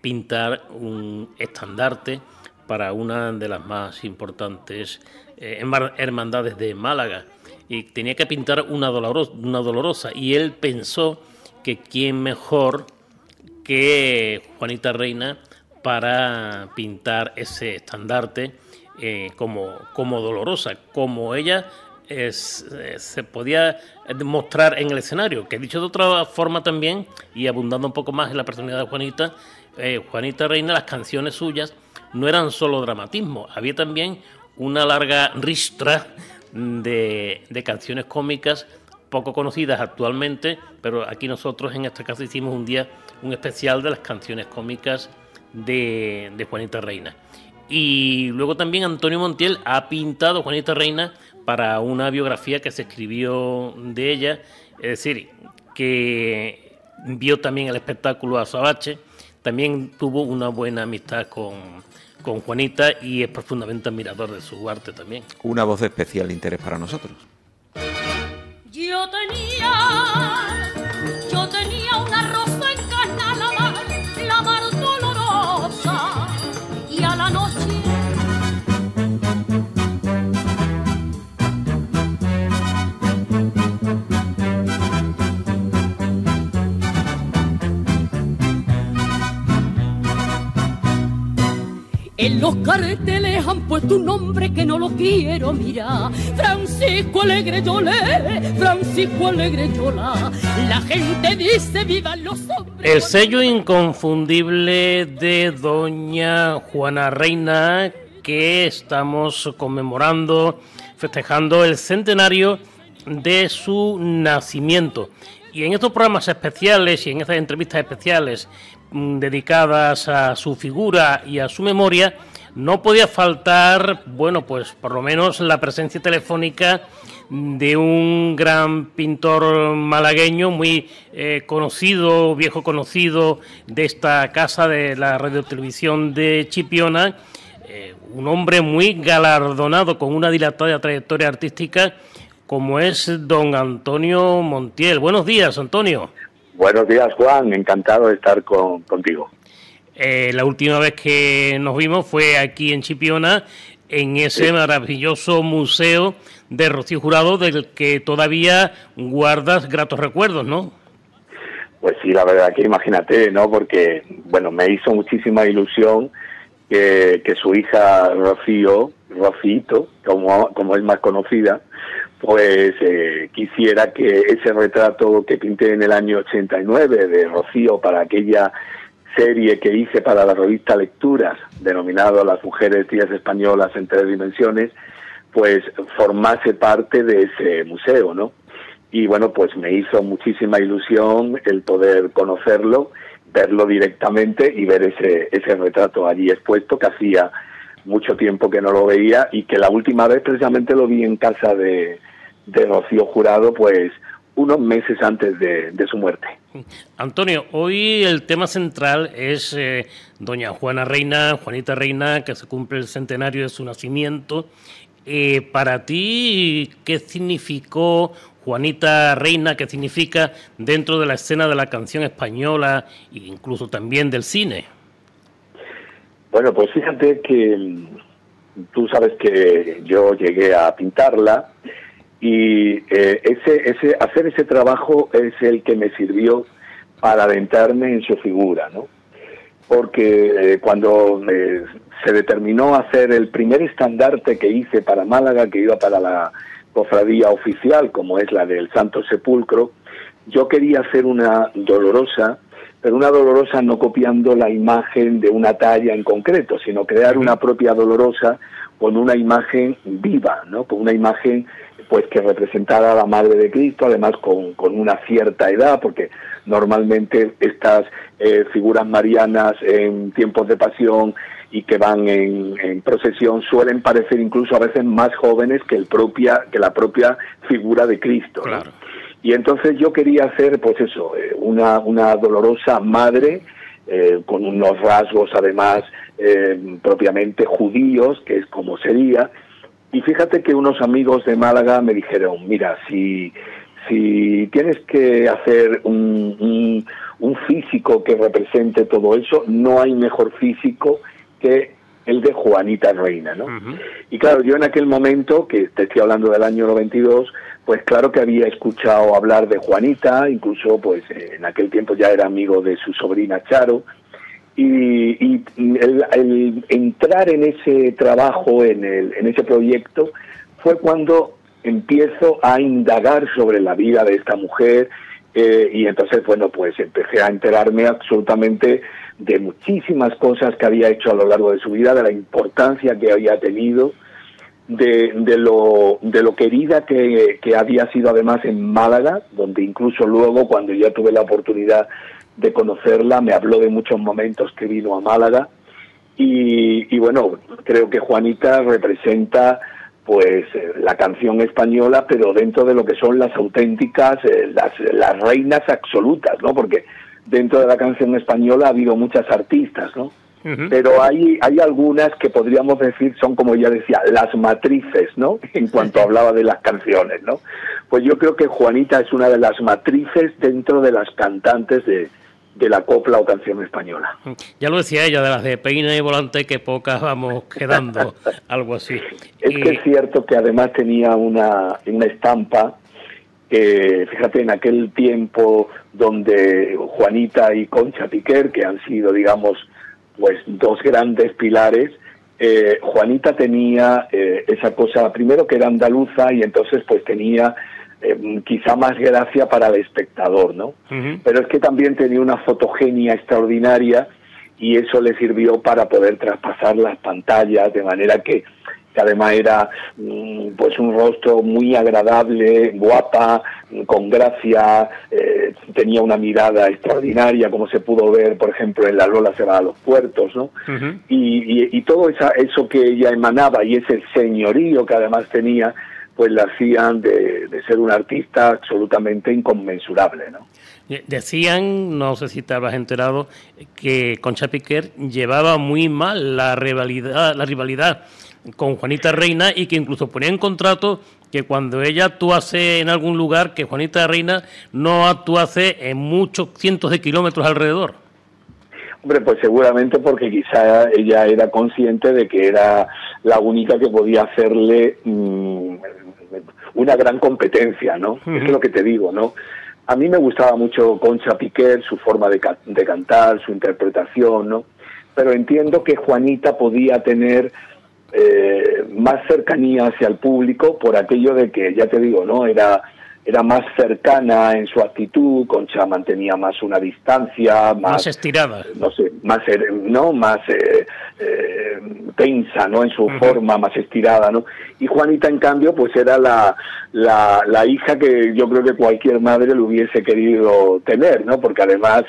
Speaker 3: pintar un estandarte para una de las más importantes hermandades de Málaga, y tenía que pintar una dolorosa, y él pensó que quién mejor que Juanita Reina para pintar ese estandarte como dolorosa, como ella se podía mostrar en el escenario, que dicho de otra forma también, y abundando un poco más en la personalidad de Juanita, Juanita Reina, las canciones suyas no eran solo dramatismo, había también una larga ristra de canciones cómicas poco conocidas actualmente, pero aquí nosotros en este caso hicimos un especial de las canciones cómicas de Juanita Reina. Y luego también Antonio Montiel ha pintado Juanita Reina para una biografía que se escribió de ella, es decir, que vio también el espectáculo Azabache, también tuvo una buena amistad con Juanita y es profundamente admirador de su arte también.
Speaker 2: Una voz de especial interés para nosotros.
Speaker 1: Yo tenía una rosa en Canal, la mar dolorosa, y a la noche en los carteles han puesto un nombre que no lo quiero mirar. Francisco Alegre Yolé, Francisco Alegre Yola. La gente dice vivan los hombres.
Speaker 3: El sello inconfundible de doña Juana Reina, que estamos conmemorando, festejando el centenario de su nacimiento. Y en estos programas especiales y en estas entrevistas especiales dedicadas a su figura y a su memoria, no podía faltar, bueno, pues por lo menos la presencia telefónica de un gran pintor malagueño muy conocido, viejo conocido de esta casa de la radiotelevisión de Chipiona, un hombre muy galardonado con una dilatada trayectoria artística como es don Antonio Montiel. Buenos días, Antonio.
Speaker 6: Buenos días, Juan. Encantado de estar contigo.
Speaker 3: La última vez que nos vimos fue aquí en Chipiona, en ese maravilloso museo de Rocío Jurado, del que todavía guardas gratos recuerdos, ¿no?
Speaker 6: Pues sí, la verdad que imagínate, ¿no? Porque, bueno, me hizo muchísima ilusión que su hija Rocito, como es más conocida, pues quisiera que ese retrato que pinté en el año 89 de Rocío para aquella serie que hice para la revista Lecturas, denominado Las mujeres tías españolas en 3 dimensiones, pues formase parte de ese museo, ¿no? Y bueno, pues me hizo muchísima ilusión el poder conocerlo, verlo directamente y ver ese retrato allí expuesto, que hacía mucho tiempo que no lo veía y que la última vez precisamente lo vi en casa de Rocío Jurado, pues unos meses antes de su muerte.
Speaker 3: Antonio, hoy el tema central es doña Juana Reina, Juanita Reina, que se cumple el centenario de su nacimiento. Para ti, ¿qué significó Juanita Reina? ¿Qué significa dentro de la escena de la canción española e incluso también del cine?
Speaker 6: Bueno, pues fíjate que tú sabes que yo llegué a pintarla y hacer ese trabajo es el que me sirvió para adentrarme en su figura, ¿no? Porque cuando se determinó hacer el primer estandarte que hice para Málaga, que iba para la cofradía oficial, como es la del Santo Sepulcro, yo quería hacer una dolorosa, pero una dolorosa no copiando la imagen de una talla en concreto, sino crear una propia dolorosa con una imagen viva, ¿no? Con una imagen pues que representara a la Madre de Cristo, además con una cierta edad, porque normalmente estas figuras marianas en tiempos de pasión y que van en procesión suelen parecer incluso a veces más jóvenes que la propia figura de Cristo, ¿no?
Speaker 3: Claro.
Speaker 6: Y entonces yo quería hacer, pues eso, una dolorosa madre, con unos rasgos además propiamente judíos, que es como sería. Y fíjate que unos amigos de Málaga me dijeron, mira, si tienes que hacer un físico que represente todo eso, no hay mejor físico que el de Juanita Reina, ¿no? Y claro, yo en aquel momento, que te estoy hablando del año 92, pues claro que había escuchado hablar de Juanita, incluso pues en aquel tiempo ya era amigo de su sobrina Charo, y el entrar en ese trabajo, en ese proyecto, fue cuando empiezo a indagar sobre la vida de esta mujer, y entonces, bueno, pues empecé a enterarme absolutamente de muchísimas cosas que había hecho a lo largo de su vida, de la importancia que había tenido, de lo querida que había sido además en Málaga, donde incluso luego, cuando ya tuve la oportunidad de conocerla, me habló de muchos momentos que vino a Málaga, y bueno, creo que Juanita representa pues la canción española, pero dentro de lo que son las auténticas, las reinas absolutas, ¿no? Porque dentro de la canción española ha habido muchas artistas, ¿no? Pero hay algunas que podríamos decir son, como ella decía, las matrices, ¿no? En cuanto hablaba de las canciones, ¿no? Pues yo creo que Juanita es una de las matrices dentro de las cantantes de la copla o canción española.
Speaker 3: Ya lo decía ella, de las de peina y volante, que pocas vamos quedando, algo así.
Speaker 6: Es que es cierto que además tenía una estampa, fíjate, en aquel tiempo donde Juanita y Concha Piquer, que han sido, digamos, pues dos grandes pilares, Juanita tenía esa cosa, primero que era andaluza, y entonces pues tenía quizá más gracia para el espectador, ¿no? Pero es que también tenía una fotogenia extraordinaria, y eso le sirvió para poder traspasar las pantallas, de manera que además era pues un rostro muy agradable, guapa, con gracia, tenía una mirada extraordinaria, como se pudo ver, por ejemplo, en La Lola se va a los puertos, ¿no? Y todo eso que ella emanaba, y ese señorío que además tenía, pues la hacían de ser un artista absolutamente inconmensurable, ¿no?
Speaker 3: Decían, no sé si te habrás enterado, que Concha Piquer llevaba muy mal la rivalidad con Juanita Reina, y que incluso ponía en contrato que cuando ella actuase en algún lugar, que Juanita Reina no actuase en muchos cientos de kilómetros alrededor.
Speaker 6: Hombre, pues seguramente porque quizá ella era consciente de que era la única que podía hacerle una gran competencia, ¿no? Es lo que te digo, ¿no? A mí me gustaba mucho Concha Piquer, su forma de cantar, su interpretación, ¿no? Pero entiendo que Juanita podía tener más cercanía hacia el público por aquello de que, ya te digo, ¿no? Era más cercana en su actitud. Concha mantenía más una distancia, más
Speaker 3: estirada,
Speaker 6: no sé, más tensa, ¿no? En su forma, más estirada, ¿no? Y Juanita, en cambio, pues era la hija que yo creo que cualquier madre le hubiese querido tener, ¿no? Porque además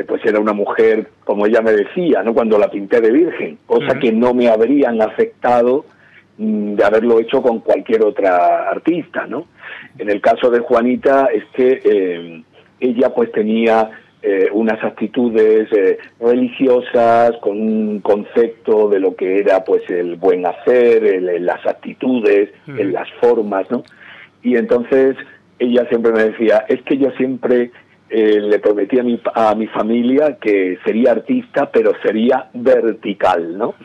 Speaker 6: pues era una mujer, como ella me decía, ¿no? Cuando la pinté de virgen, cosa que no me habrían afectado de haberlo hecho con cualquier otra artista, ¿no? En el caso de Juanita es que ella pues tenía unas actitudes religiosas, con un concepto de lo que era pues el buen hacer, en las actitudes, en las formas, ¿no? Y entonces ella siempre me decía, es que yo siempre le prometí a mi familia que sería artista, pero sería vertical, ¿no?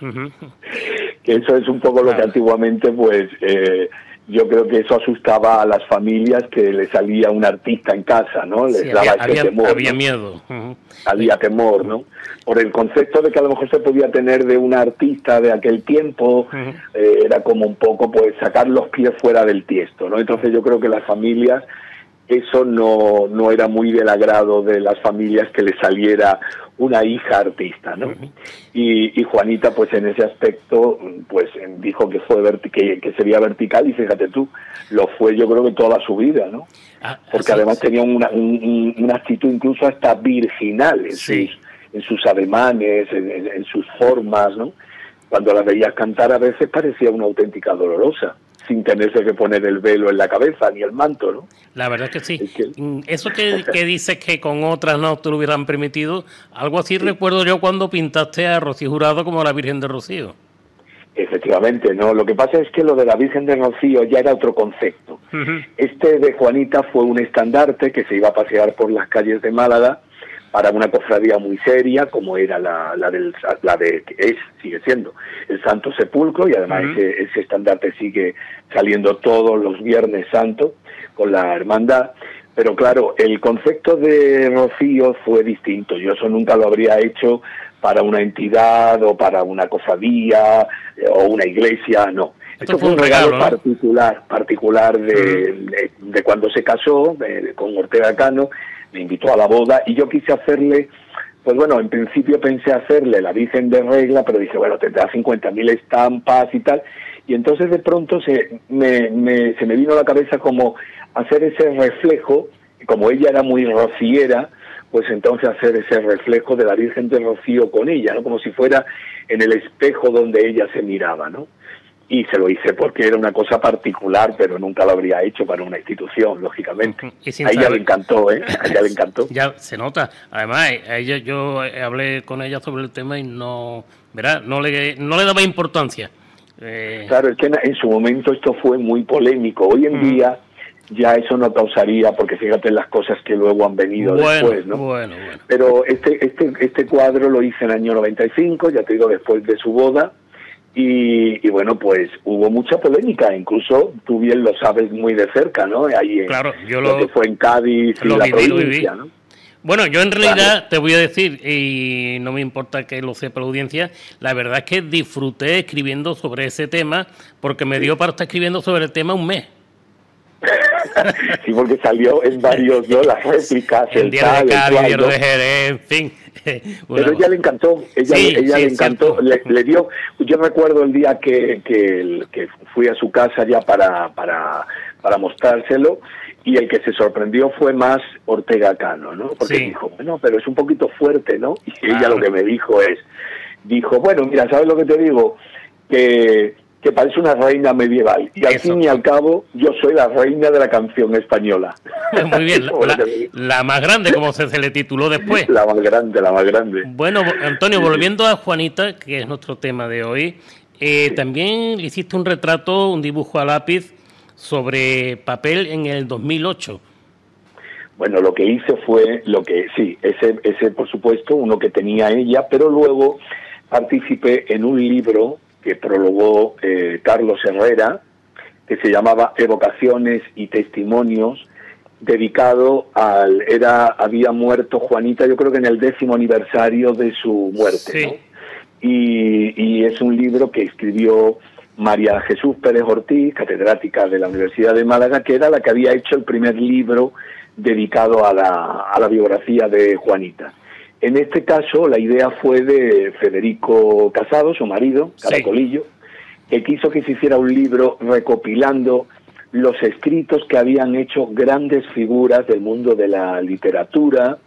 Speaker 6: Que eso es un poco lo que antiguamente, pues, yo creo que eso asustaba a las familias, que le salía un artista en casa, ¿no? Les daba ese temor.
Speaker 3: Había
Speaker 6: ¿no?
Speaker 3: miedo.
Speaker 6: Había temor, ¿no? Por el concepto de que a lo mejor se podía tener de una artista de aquel tiempo, era como un poco, pues, sacar los pies fuera del tiesto, ¿no? Entonces yo creo que las familias, eso no era muy del agrado de las familias, que le saliera una hija artista, ¿no? Y Juanita, pues en ese aspecto, pues dijo que fue que sería vertical, y fíjate tú, lo fue yo creo que toda su vida, ¿no? Porque además tenía una actitud incluso hasta virginal en sus ademanes, en sus formas, ¿no? Cuando la veías cantar a veces parecía una auténtica Dolorosa, sin tenerse que poner el velo en la cabeza ni el manto, ¿no?
Speaker 3: La verdad es que sí. Eso que dices que con otras no te lo hubieran permitido, algo así recuerdo yo cuando pintaste a Rocío Jurado como la Virgen de Rocío.
Speaker 6: Efectivamente, ¿no? Lo que pasa es que lo de la Virgen de Rocío ya era otro concepto. Este de Juanita fue un estandarte que se iba a pasear por las calles de Málaga, para una cofradía muy seria como era sigue siendo el Santo Sepulcro, y además ese estandarte sigue saliendo todos los Viernes Santos con la hermandad. Pero claro, el concepto de rocío fue distinto. Yo eso nunca lo habría hecho para una entidad o para una cofradía o una iglesia, no. Esto fue un regalo, ¿no? particular de cuando se casó con Ortega Cano. Me invitó a la boda y yo quise hacerle, pues bueno, en principio pensé hacerle la Virgen de Regla, pero dije, bueno, tendrá 50.000 estampas y tal. Y entonces de pronto se me vino a la cabeza como hacer ese reflejo, como ella era muy rociera, pues entonces hacer ese reflejo de la Virgen del Rocío con ella, ¿no? Como si fuera en el espejo donde ella se miraba, ¿no? Y se lo hice porque era una cosa particular, pero nunca lo habría hecho para una institución, lógicamente. A ella le encantó, ¿eh? A ella le encantó.
Speaker 3: Ya se nota. Además, a ella, yo hablé con ella sobre el tema y no, ¿verdad? No le daba importancia.
Speaker 6: Claro, es que en su momento esto fue muy polémico. Hoy en día ya eso no causaría, porque fíjate en las cosas que luego han venido después, ¿no? Bueno. Pero este cuadro lo hice en el año 95, ya te digo, después de su boda. Y bueno, pues hubo mucha polémica, incluso tú bien lo sabes muy de cerca, ¿no? Ahí
Speaker 3: claro, yo
Speaker 6: lo que fue en Cádiz y la provincia, ¿no?
Speaker 3: Bueno, yo en realidad te voy a decir, y no me importa que lo sepa la audiencia, la verdad es que disfruté escribiendo sobre ese tema, porque me dio para estar escribiendo sobre el tema un mes.
Speaker 6: Sí, porque salió en varios, ¿no? Las réplicas,
Speaker 3: el diario de Cádiz, el diario de Jerez, en fin.
Speaker 6: Pero ella le encantó, ella le encantó, le dio. Yo recuerdo el día que fui a su casa ya para mostrárselo, y el que se sorprendió fue más Ortega Cano, ¿no? Porque dijo, bueno, pero es un poquito fuerte, ¿no? Y ella lo que me dijo bueno, mira, ¿sabes lo que te digo? Que parece una reina medieval, y al fin y al cabo yo soy la reina de la canción española.
Speaker 3: Muy bien, la más grande, como se le tituló después.
Speaker 6: La más grande.
Speaker 3: Bueno, Antonio, volviendo a Juanita, que es nuestro tema de hoy, también le hiciste un retrato, un dibujo a lápiz sobre papel en el 2008.
Speaker 6: Bueno, lo que hice fue ese por supuesto, uno que tenía ella, pero luego participé en un libro que prologó Carlos Herrera, que se llamaba Evocaciones y Testimonios, dedicado había muerto Juanita, yo creo que en el 10º aniversario de su muerte, ¿no? Y es un libro que escribió María Jesús Pérez Ortiz, catedrática de la Universidad de Málaga, que era la que había hecho el primer libro dedicado a la biografía de Juanita. En este caso, la idea fue de Federico Casado, su marido, Caracolillo, que quiso que se hiciera un libro recopilando los escritos que habían hecho grandes figuras del mundo de la literatura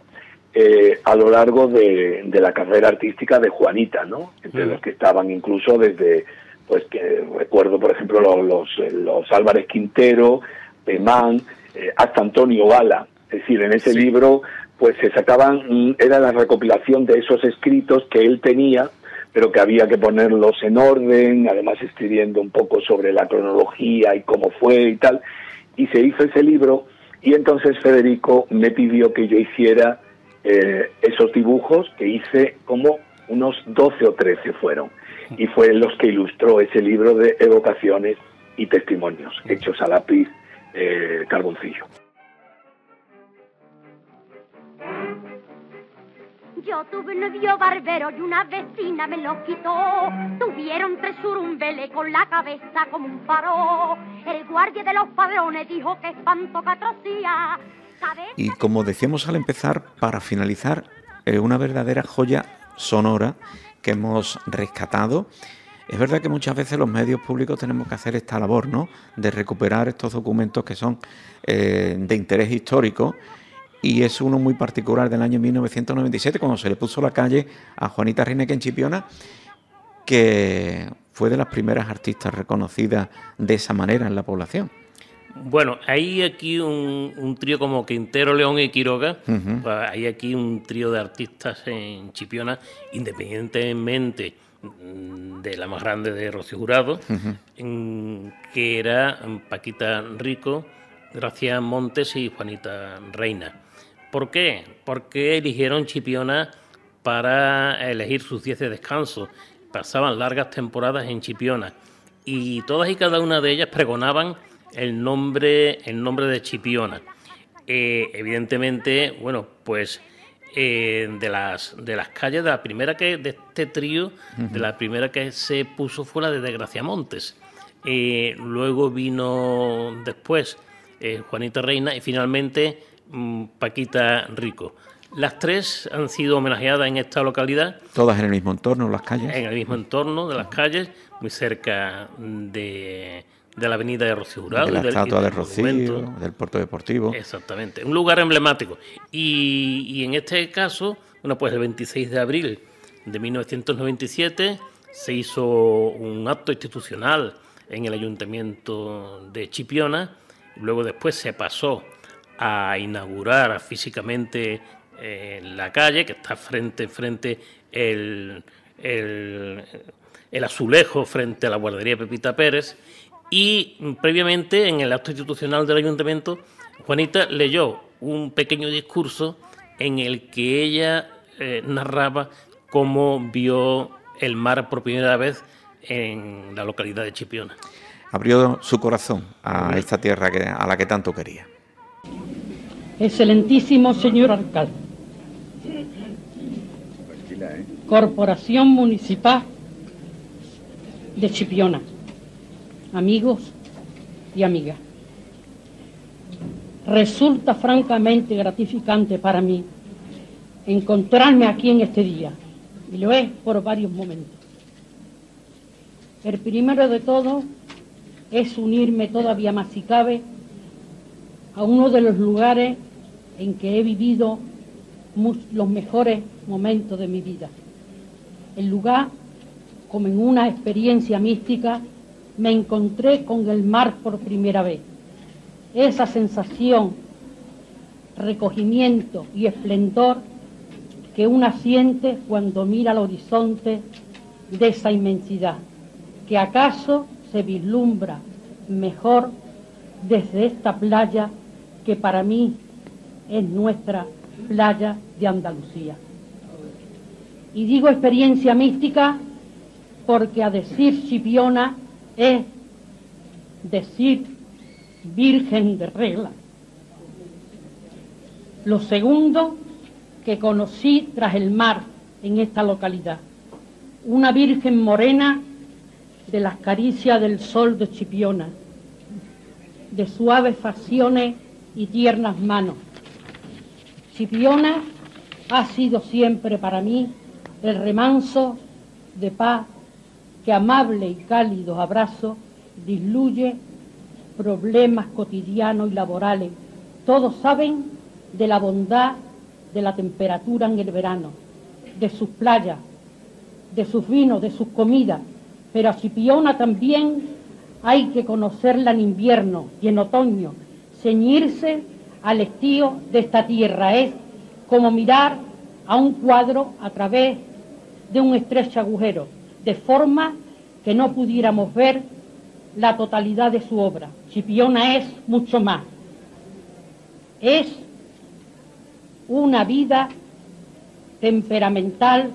Speaker 6: a lo largo de la carrera artística de Juanita, ¿no? Entre los que estaban incluso desde, pues que recuerdo, por ejemplo, los Álvarez Quintero, Pemán, hasta Antonio Gala. Es decir, en ese libro pues se sacaban, era la recopilación de esos escritos que él tenía, pero que había que ponerlos en orden, además escribiendo un poco sobre la cronología y cómo fue y tal, y se hizo ese libro, y entonces Federico me pidió que yo hiciera esos dibujos, que hice como unos 12 o 13 fueron, y fue los que ilustró ese libro de evocaciones y testimonios, hechos a lápiz carboncillo.
Speaker 7: Yo tuve un novio barbero y una vecina me lo quitó. Tuvieron 3 urumbeles con la cabeza como un faro. El guardia de los padrones dijo que espanto que atrocía.
Speaker 2: Y como decíamos al empezar, para finalizar, una verdadera joya sonora que hemos rescatado. Es verdad que muchas veces los medios públicos tenemos que hacer esta labor, ¿no?, de recuperar estos documentos que son de interés histórico. Y es uno muy particular del año 1997, cuando se le puso la calle a Juanita Reina aquí en Chipiona, que fue de las primeras artistas reconocidas de esa manera en la población.
Speaker 3: Bueno, hay aquí un trío como Quintero, León y Quiroga. Hay aquí un trío de artistas en Chipiona, independientemente de la más grande de Rocío Jurado, que era Paquita Rico, Gracia Montes y Juanita Reina. ¿Por qué? Porque eligieron Chipiona para elegir sus días de descanso. Pasaban largas temporadas en Chipiona y todas y cada una de ellas pregonaban el nombre de Chipiona. Evidentemente, bueno, pues de las calles, de la primera de este trío, de la primera que se puso fue la de Desgraciamontes. Luego vino después Juanita Reina y finalmente Paquita Rico. Las tres han sido homenajeadas en esta localidad.
Speaker 2: Todas en el mismo entorno, las calles.
Speaker 3: En el mismo entorno de las calles, muy cerca de la avenida de Rocío Jurado.
Speaker 2: De la estatua de Rocío, del puerto deportivo.
Speaker 3: Exactamente, un lugar emblemático. Y en este caso, bueno, pues el 26 de abril de 1997 se hizo un acto institucional en el Ayuntamiento de Chipiona. Luego después se pasó a inaugurar físicamente la calle, que está frente el azulejo frente a la guardería Pepita Pérez, y previamente en el acto institucional del ayuntamiento Juanita leyó un pequeño discurso en el que ella narraba cómo vio el mar por primera vez en la localidad de Chipiona.
Speaker 2: Abrió su corazón a esta tierra a la que tanto quería.
Speaker 1: Excelentísimo señor alcalde, Corporación Municipal de Chipiona, amigos y amigas, resulta francamente gratificante para mí encontrarme aquí en este día, y lo es por varios momentos. El primero de todo es unirme todavía más si cabe a uno de los lugares en que he vivido los mejores momentos de mi vida. El lugar, como en una experiencia mística, me encontré con el mar por primera vez. Esa sensación, recogimiento y esplendor que una siente cuando mira al horizonte de esa inmensidad, que acaso se vislumbra mejor desde esta playa que para mí es nuestra playa de Andalucía. Y digo experiencia mística porque a decir Chipiona es decir Virgen de Regla. Lo segundo que conocí tras el mar en esta localidad, una Virgen morena de las caricias del sol de Chipiona, de suaves facciones y tiernas manos. Chipiona ha sido siempre para mí el remanso de paz que amable y cálido abrazo diluye problemas cotidianos y laborales. Todos saben de la bondad de la temperatura en el verano, de sus playas, de sus vinos, de sus comidas, pero a Chipiona también hay que conocerla en invierno y en otoño, ceñirse al estío de esta tierra. Es como mirar a un cuadro a través de un estrecho agujero, de forma que no pudiéramos ver la totalidad de su obra. Chipiona es mucho más. Es una vida temperamental,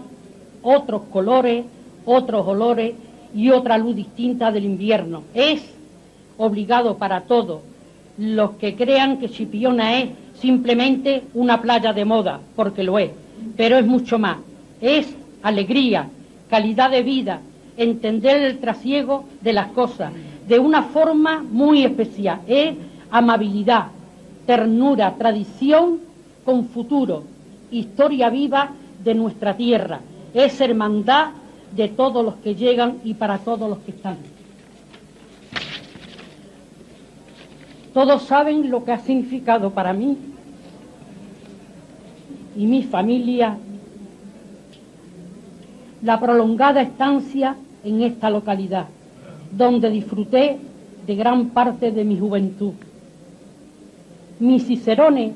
Speaker 1: otros colores, otros olores y otra luz distinta del invierno. Es obligado para todos los que crean que Chipiona es simplemente una playa de moda, porque lo es, pero es mucho más. Es alegría, calidad de vida, entender el trasiego de las cosas de una forma muy especial. Es amabilidad, ternura, tradición con futuro, historia viva de nuestra tierra. Es hermandad de todos los que llegan y para todos los que están. Todos saben lo que ha significado para mí y mi familia la prolongada estancia en esta localidad, donde disfruté de gran parte de mi juventud. Mis cicerones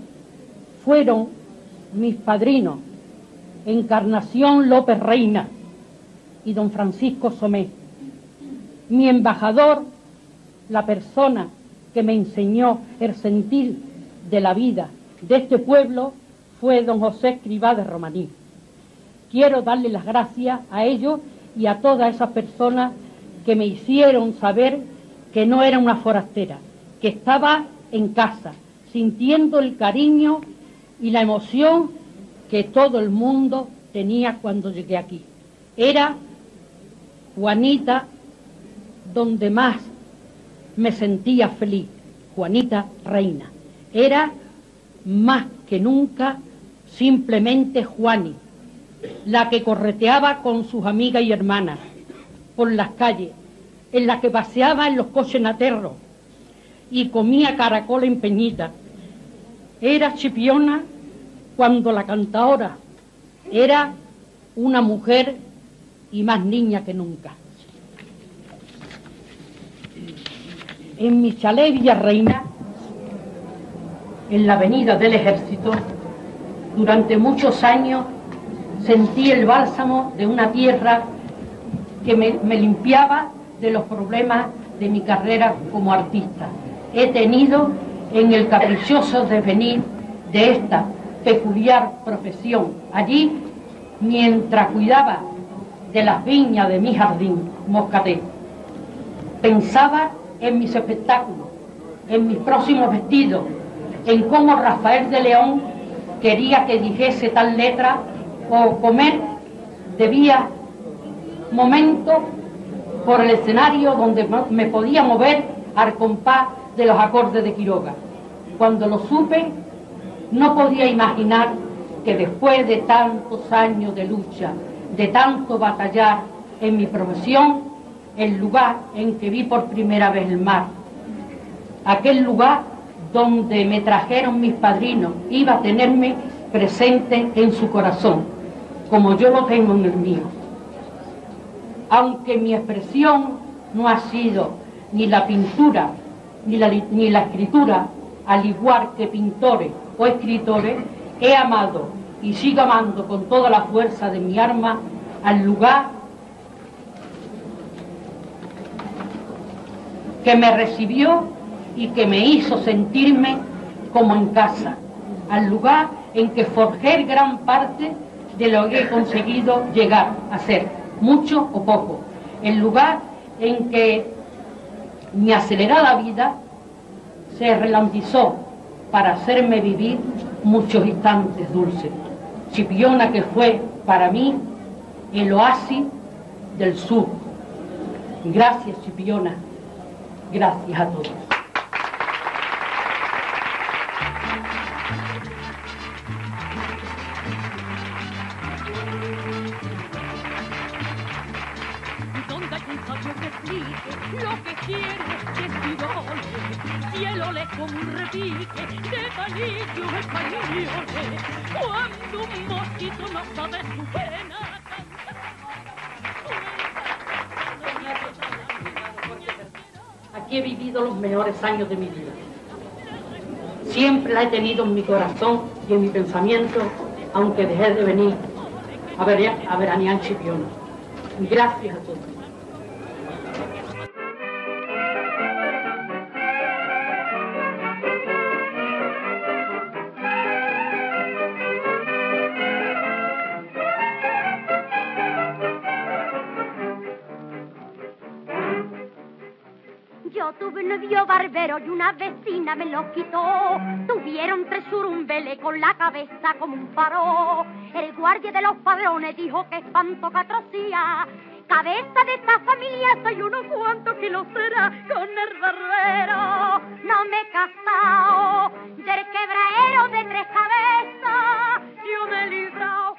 Speaker 1: fueron mis padrinos, Encarnación López Reina y don Francisco Somé. Mi embajador, la persona que me enseñó el sentir de la vida de este pueblo, fue don José Escribá de Romaní. Quiero darle las gracias a ellos y a todas esas personas que me hicieron saber que no era una forastera, que estaba en casa, sintiendo el cariño y la emoción que todo el mundo tenía cuando llegué aquí. Era Juanita donde más me sentía feliz, Juanita Reina. Era más que nunca simplemente Juani, la que correteaba con sus amigas y hermanas por las calles, en la que paseaba en los coches naterros y comía caracol en Peñita. Era Chipiona cuando la cantaora era una mujer y más niña que nunca. En mi chalet Villarreina, en la avenida del Ejército, durante muchos años sentí el bálsamo de una tierra que me limpiaba de los problemas de mi carrera como artista. He tenido en el caprichoso devenir de esta peculiar profesión allí, mientras cuidaba de las viñas de mi jardín Moscatel. Pensaba en mis espectáculos, en mis próximos vestidos, en cómo Rafael de León quería que dijese tal letra o comer debía momento por el escenario donde me podía mover al compás de los acordes de Quiroga. Cuando lo supe, no podía imaginar que después de tantos años de lucha, de tanto batallar en mi profesión, el lugar en que vi por primera vez el mar, aquel lugar donde me trajeron mis padrinos, iba a tenerme presente en su corazón, como yo lo tengo en el mío. Aunque mi expresión no ha sido ni la pintura ni la escritura, al igual que pintores o escritores, he amado y sigo amando con toda la fuerza de mi alma al lugar que me recibió y que me hizo sentirme como en casa, al lugar en que forjé gran parte de lo que he conseguido llegar a ser, mucho o poco, el lugar en que mi acelerada vida se ralentizó para hacerme vivir muchos instantes dulces. Chipiona, que fue para mí el oasis del sur. Gracias, Chipiona. Gracias a todos.
Speaker 7: Donde hay un sabio que explique lo que quiere que Tirole, cielo le con un repique de palillos españoles. Cuando un mosquito no sabe su pena,
Speaker 1: Aquí he vivido los mejores años de mi vida. Siempre la he tenido en mi corazón y en mi pensamiento, aunque dejé de venir a veranear en Chipiona. Gracias a todos.
Speaker 7: yo tuve un novio barbero y una vecina me lo quitó. Tuvieron 3 surumbeles con la cabeza como un faro. El guardia de los padrones dijo que espanto que atrocía. Cabeza de esta familia soy unos cuantos kilos será con el barbero. No me he casado del quebraero de 3 cabezas. Yo me he librado.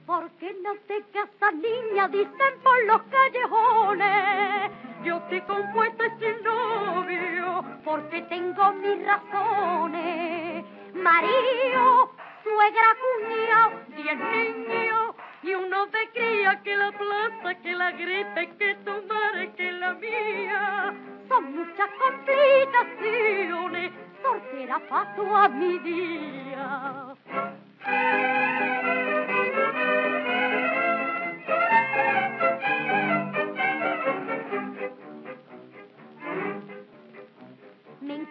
Speaker 7: ¿Por qué no te casas, niña? Dicen por los callejones. Yo estoy compuesta y sin novio, porque tengo mis razones. Marido, suegra, cuñado, 10 niños, y uno de cría, que la plaza, que la gripe, que tu madre, que la mía. Son muchas complicaciones, soltera paso a mi día.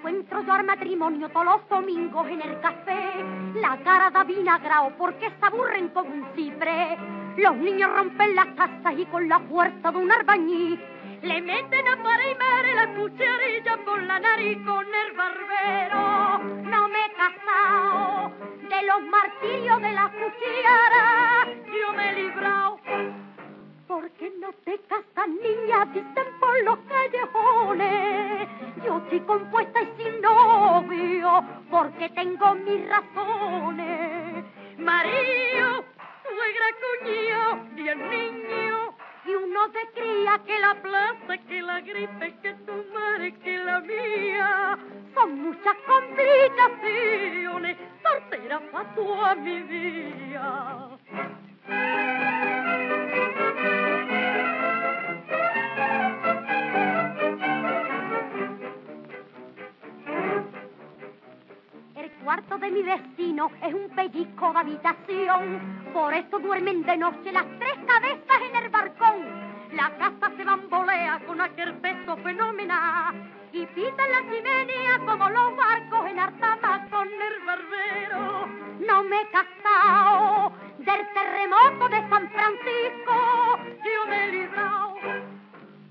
Speaker 7: entro yo al matrimonio todos los domingos en el café. La cara da vinagrao porque se aburren con un ciprés. Los niños rompen las casas y con la fuerza de un albañil le meten a parimar la cucharilla por la nariz con el barbero. No me he casado de los martillos de la cuchara, yo me he librado. ¿Por qué no te casas, niña? Dicen por los callejones. Yo estoy compuesta y sin novio, porque tengo mis razones. Marido, suegra, cuñado, 10 niños, y uno de cría, que la plaza, que la gripe, que tu madre, que la mía. Son muchas complicaciones, soltera pa' toda mi vida. El cuarto de mi vecino es un pellizco de habitación, por eso duermen de noche las 3 cabezas en el balcón. La casa se bambolea con aquel peso fenomenal y pita la chimenea como los barcos en alta mar con el barbero. No me he casado del terremoto de San Francisco, yo me he librado.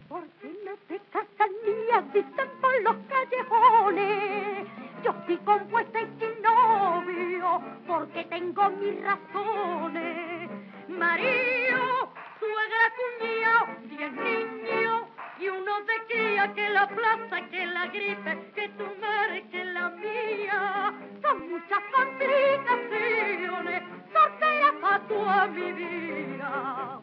Speaker 7: ¿Por qué no te casas, niña? Dicen por los callejones. Yo estoy compuesta y sin novio, porque tengo mis razones. Marido, suegra, cuñado, 10 niños, y uno de cría, que la plaza, que la gripe, que tu madre, que la mía. Son muchas complicaciones, soltera pa' toda mi vida.